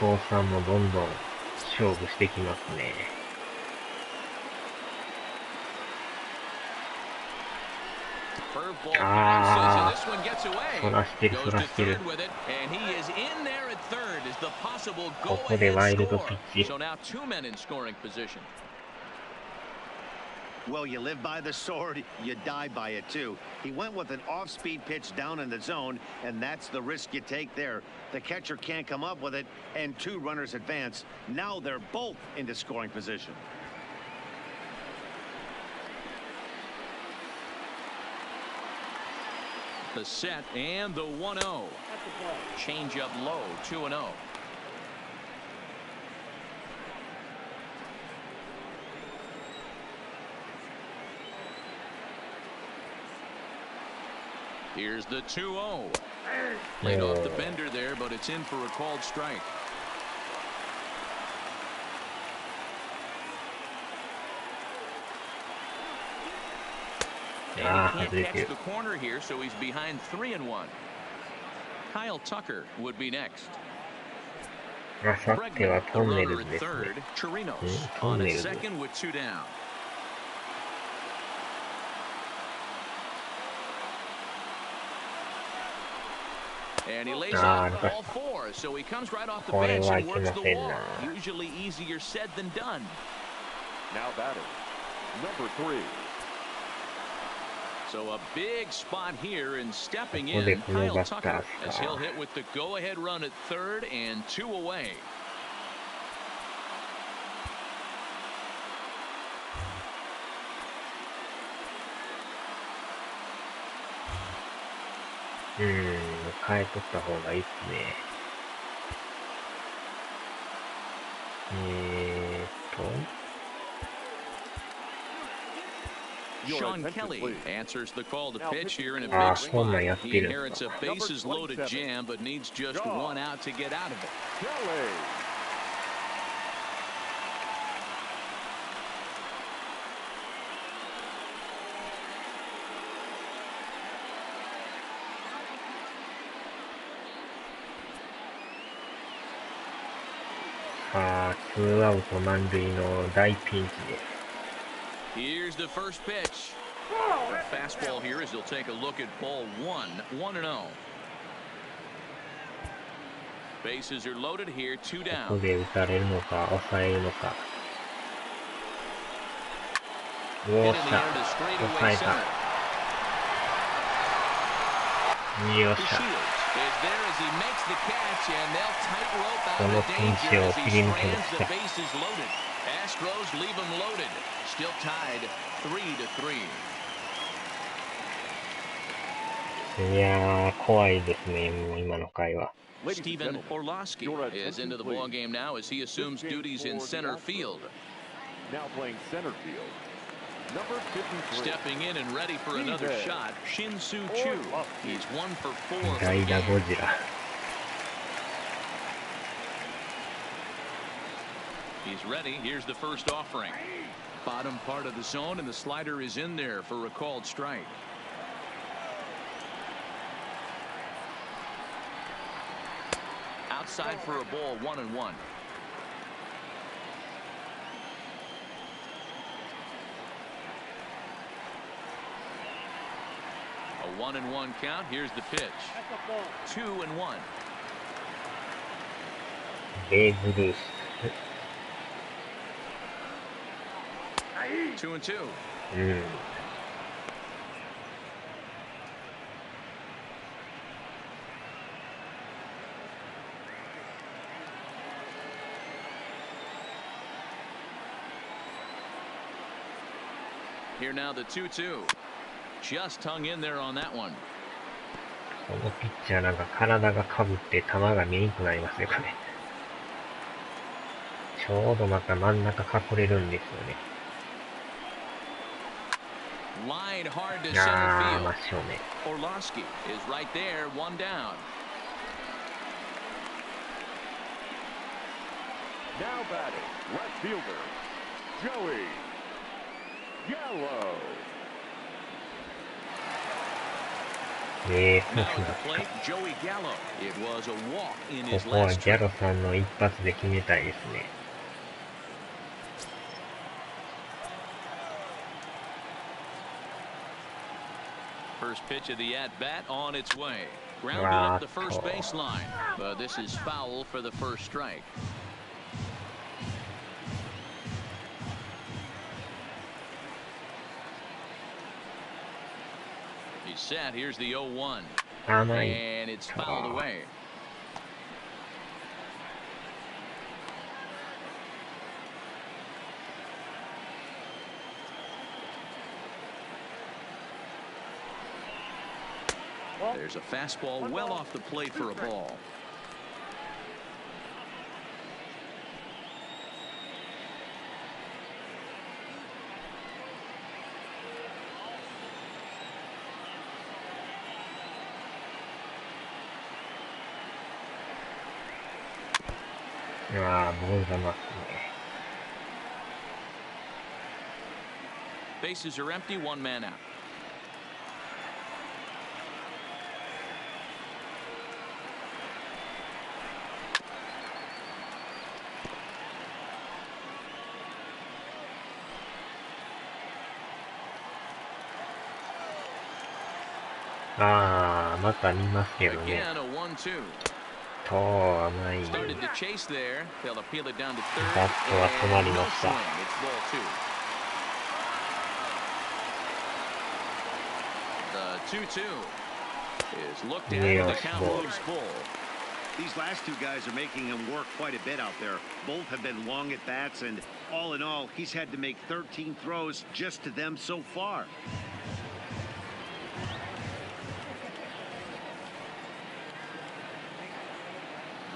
向こうさんもどんどん勝負してきますね。ああ、そらしてるそらしてる。ここでワイルドピッチ。Well, you live by the sword, you die by it too. He went with an off-speed pitch down in the zone, and that's the risk you take there. The catcher can't come up with it, and 2 runners advance. Now they're both into scoring position. The set and the 1-0. Change up low, 2-0. Here's the 2-0. Laid off the bender there, but it's in for a called strike. And he can't catch the corner here, so he's behind 3-1. Kyle Tucker would be next. Bregman, the runner at third. Chirinos on at second with 2 down. And he lays off all 4, so he comes right off the bench and works the wall. Usually easier said than done. Now batting, number 3. So a big spot here, and stepping in, Kyle Tucker, as he'll hit with the go-ahead run at third and 2 away. Sean Kelly answers the call to pitch here in a big spot. He inherits a bases-loaded jam, but needs just 1 out to get out of it. Kelly. Here's the first pitch. The fastball here as he'll take a look at ball 1, 1-0. Bases are loaded here, 2 down. ここで打たれるのか抑えるのか。おっしゃ、抑えた。よっしゃ。このピンチを切り抜けました。Astros leave him loaded. Still tied 3-3. いやー、怖いですね、もう今の回は。Steven Orlowski is into the ball game now as he assumes duties in center field. Now playing center field, number 53. Stepping in and ready for another shot, Shin-Soo Choo. He's 1 for 4. 代打ゴジラ。He's ready. Here's the first offering. Bottom part of the zone, and the slider is in there for a called strike. Outside for a ball, 1-1. A 1-1 count. Here's the pitch. 2-1. ベーブ・ルース。2-2. Here now the 2-2. Just hung in there on that one. このピッチャーなんか体がかぶって球が見にくくなりますね、これ。ちょうどまた真ん中隠れるんですよね。Line hard to center field. Orlowski is right there, 1 down. Now batting, left fielder, Joey Gallo. Now at the plate, Joey Gallo. It was a walk in his ここは last ギャ trip. ロさんの一発で決めたいですね。First pitch of the at-bat on its way. Grounded up the first baseline. But this is foul for the first strike. He's set. Here's the 0-1. 甘い。 And it's fouled away. There's a fastball well off the plate for a ball. Bases are empty, one man out. Ah, また見ますけどね。 Again, a 1-2. と甘い。 Started to chase there. They'll appeal it down to バ third. ットは止まり And ま no した。 swing. It's ball two. The 2-2 is looked at. Yeah, The count ball. moves full. These last two guys are making him work quite a bit out there. Both have been long at bats, and all in all, he's had to make 13 throws just to them so far.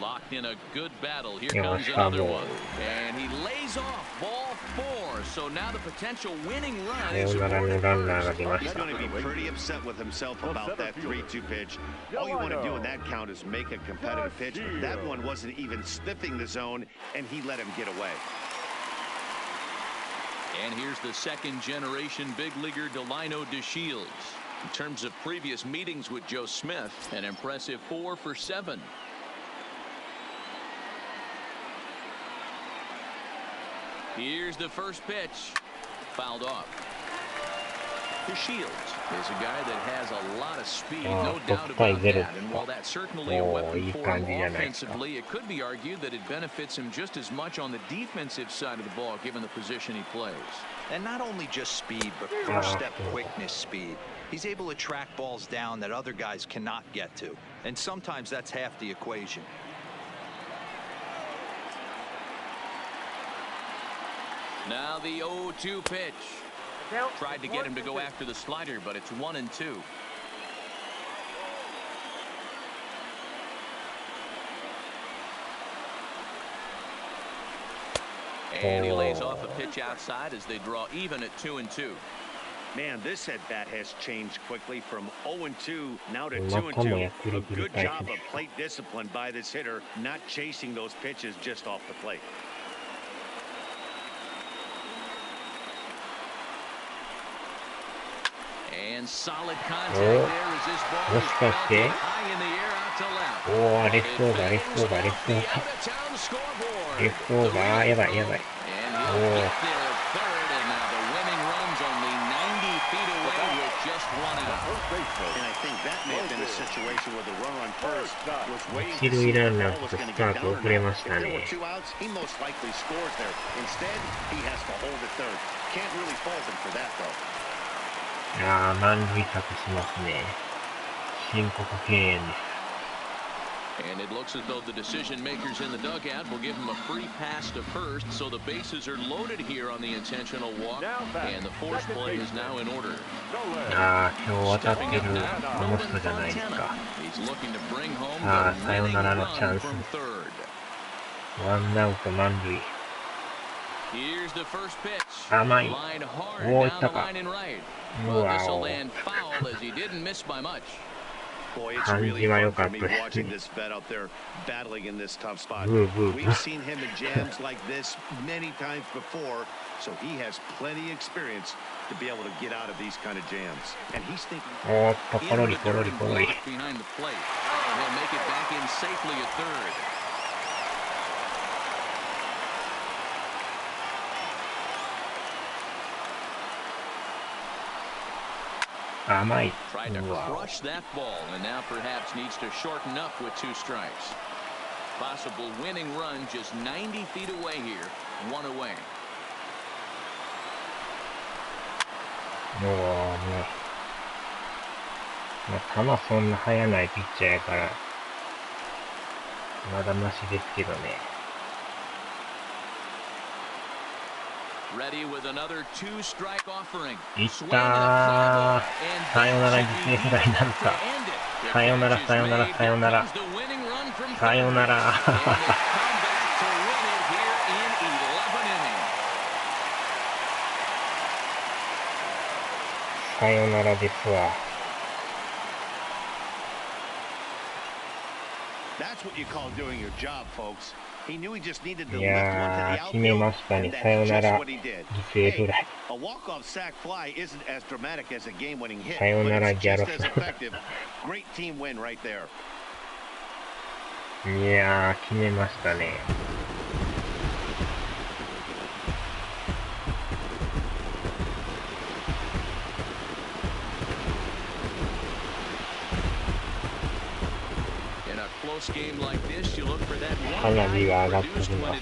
Locked in a good battle. Here comes another one. And he lays off ball four. So now the potential winning run is aboard first. He's going to be pretty upset with himself about that 3-2 pitch. All you want to do in that count is make a competitive pitch. But that one wasn't even sniffing the zone, and he let him get away. And here's the second generation big leaguer Delino DeShields. In terms of previous meetings with Joe Smith, an impressive 4 for 7. Here's the first pitch. Fouled off. DeShields is a guy that has a lot of speed, no doubt about that. And while that's certainly a weapon for him offensively, it could be argued that it benefits him just as much on the defensive side of the ball, given the position he plays. And not only just speed, but first-step quickness speed. He's able to track balls down that other guys cannot get to. And sometimes that's half the equation. Now the 0-2 pitch. Tried to get him to go after the slider, but it's 1-2. And he lays off a pitch outside as they draw even at 2-2. Man, this at-bat has changed quickly from 0-2 now to 2-2. A good job of plate discipline by this hitter, not chasing those pitches just off the plate. And solid contact there as this ball is high in the air out to left. Oh, left over, left over, left over. Left over, やばい、やばい。And he'll get there at third, and now the winning run's only 90 feet away with just one out. And I think that may have been a situation where the runner on first was waiting 一 to see 塁ラ if ン the ナ ball ー was と going ス to タ get ート down 遅れ or ま not. し If た there were ね。 2 outs, he most likely scores there. Instead, he has to hold at third. Can't really fault him for that, though. ああ、満塁隠しますね。申告敬遠です。 And it looks as though the decision makers in the dugout will give him a free pass to first, so the bases are loaded here on the intentional walk, and the force play is now in order. ああ、今日当たってるこの人じゃないですか。さあ、サヨナラのチャンス。ワンアウト満塁。甘い。おお、いったか。うわお。Boy, it's really fun for me watching this vet out there battling in this tough spot. We've seen him in jams like this many times before, so he has plenty of experience to be able to get out of these kind of jams. And he's thinking behind the plate. And he'll make it back in safely at third. Tried to crush that ball, and now perhaps needs to shorten up with 2 strikes. Possible winning run just 90 feet away here, 1 away. まあ、球そんな速ないピッチャーやから、まだマシですけどね。いったー。さよなら犠牲フライになるか。さよならさよならさよなら。さよなら。さよならですわ。いやー、決めましたね。さよなら犠牲フライ。さよならギャロス。いやー、決めましたね。花火が上がってきます。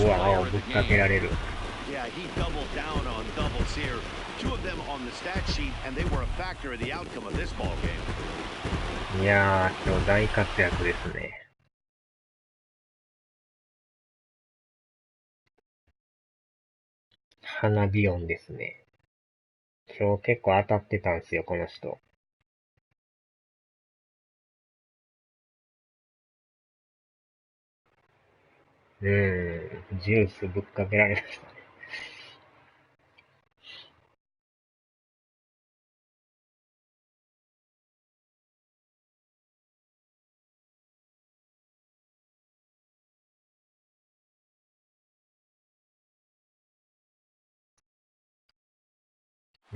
うわ、ぶっかけられる。いやー、今日大活躍ですね。花火音ですね。今日結構当たってたんですよ、この人。ジュースぶっかけられましたね。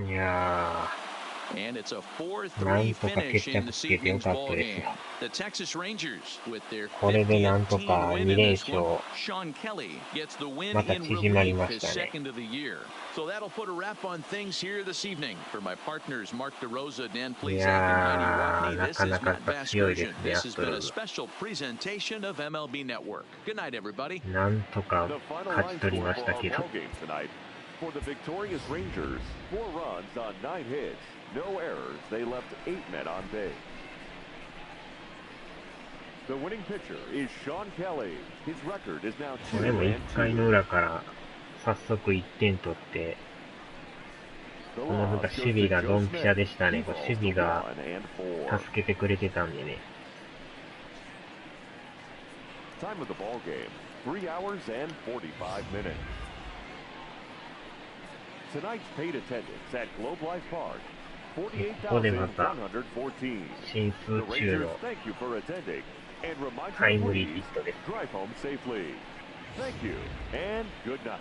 いやー、なんとか決着つけてよかったですよ。これでなんとか2連勝、また縮まりましたね。いやー、なかなかやっぱ強いですね、アストロズ。なんとか勝ち取りましたけど。For the victorious Rangers, 4 runs on 9 hits, no errors. They left 8 men on base. The winning pitcher is Sean Kelly. His record is now 2-2. これも1回の裏から早速1点取って、このなんか守備がドンピシャでしたね。これ守備が助けてくれてたんでね。Time of the ball game, 3 hours and 45 minutes. Tonight's paid attendance at Globe Life Park, 48,114. 進数中のタイムリーヒットです。Drive home safely. Thank you and good night.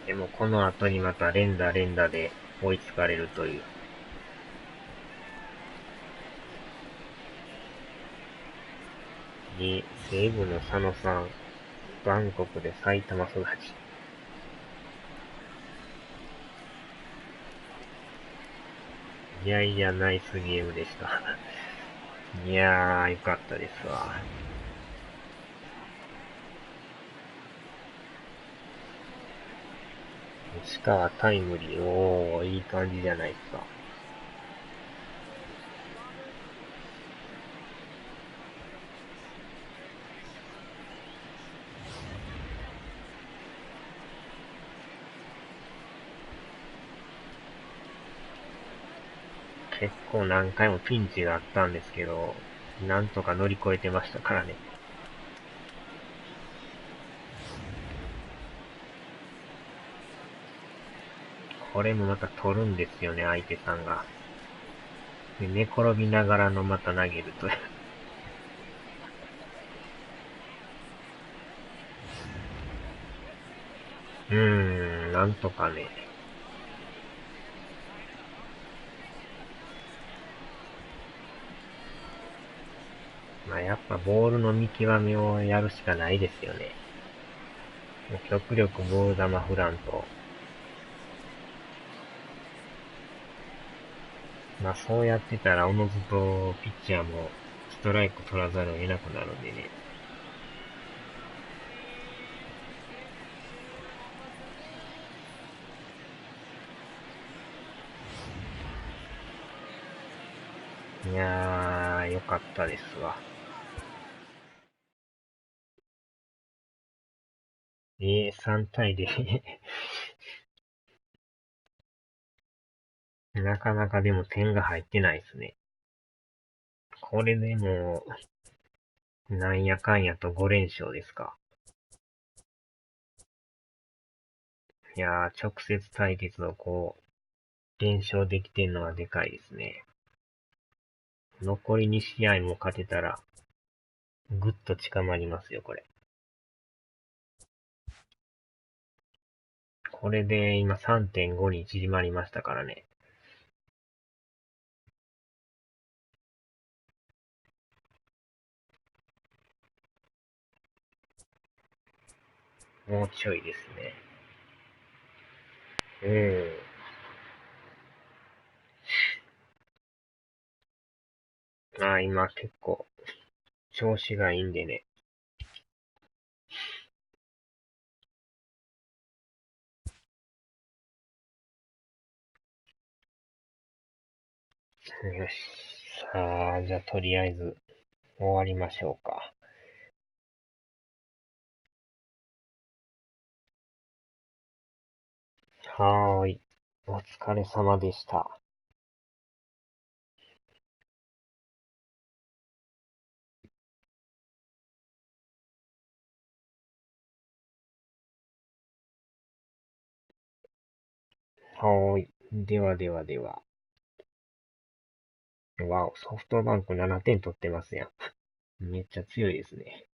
でもこの後にまた連打で追いつかれるという。で、西武の佐野さん。バンコクで埼玉育ち。いやいや、ナイスゲームでした。いやー、よかったですわ。石川タイムリー、おー、いい感じじゃないですか。結構何回もピンチがあったんですけど、なんとか乗り越えてましたからね。これもまた取るんですよね、相手さんが。で、寝転びながらのまた投げると。なんとかね。まあやっぱボールの見極めをやるしかないですよね。もう極力ボール球振らんと。まあそうやってたらおのずとピッチャーもストライク取らざるを得なくなるんでね。いやー、よかったですわ。3対0。なかなかでも点が入ってないですね。これでも、なんやかんやと5連勝ですか。いやー、直接対決を連勝できてんのはでかいですね。残り2試合も勝てたら、ぐっと近まりますよ、これ。これで今 3.5 に縮まりましたからね。もうちょいですね。今結構、調子がいいんでね。よし。さあ、じゃあとりあえず終わりましょうか。はーい。お疲れ様でした。はーい。ではではでは。わお、ソフトバンク7点取ってますやん。めっちゃ強いですね。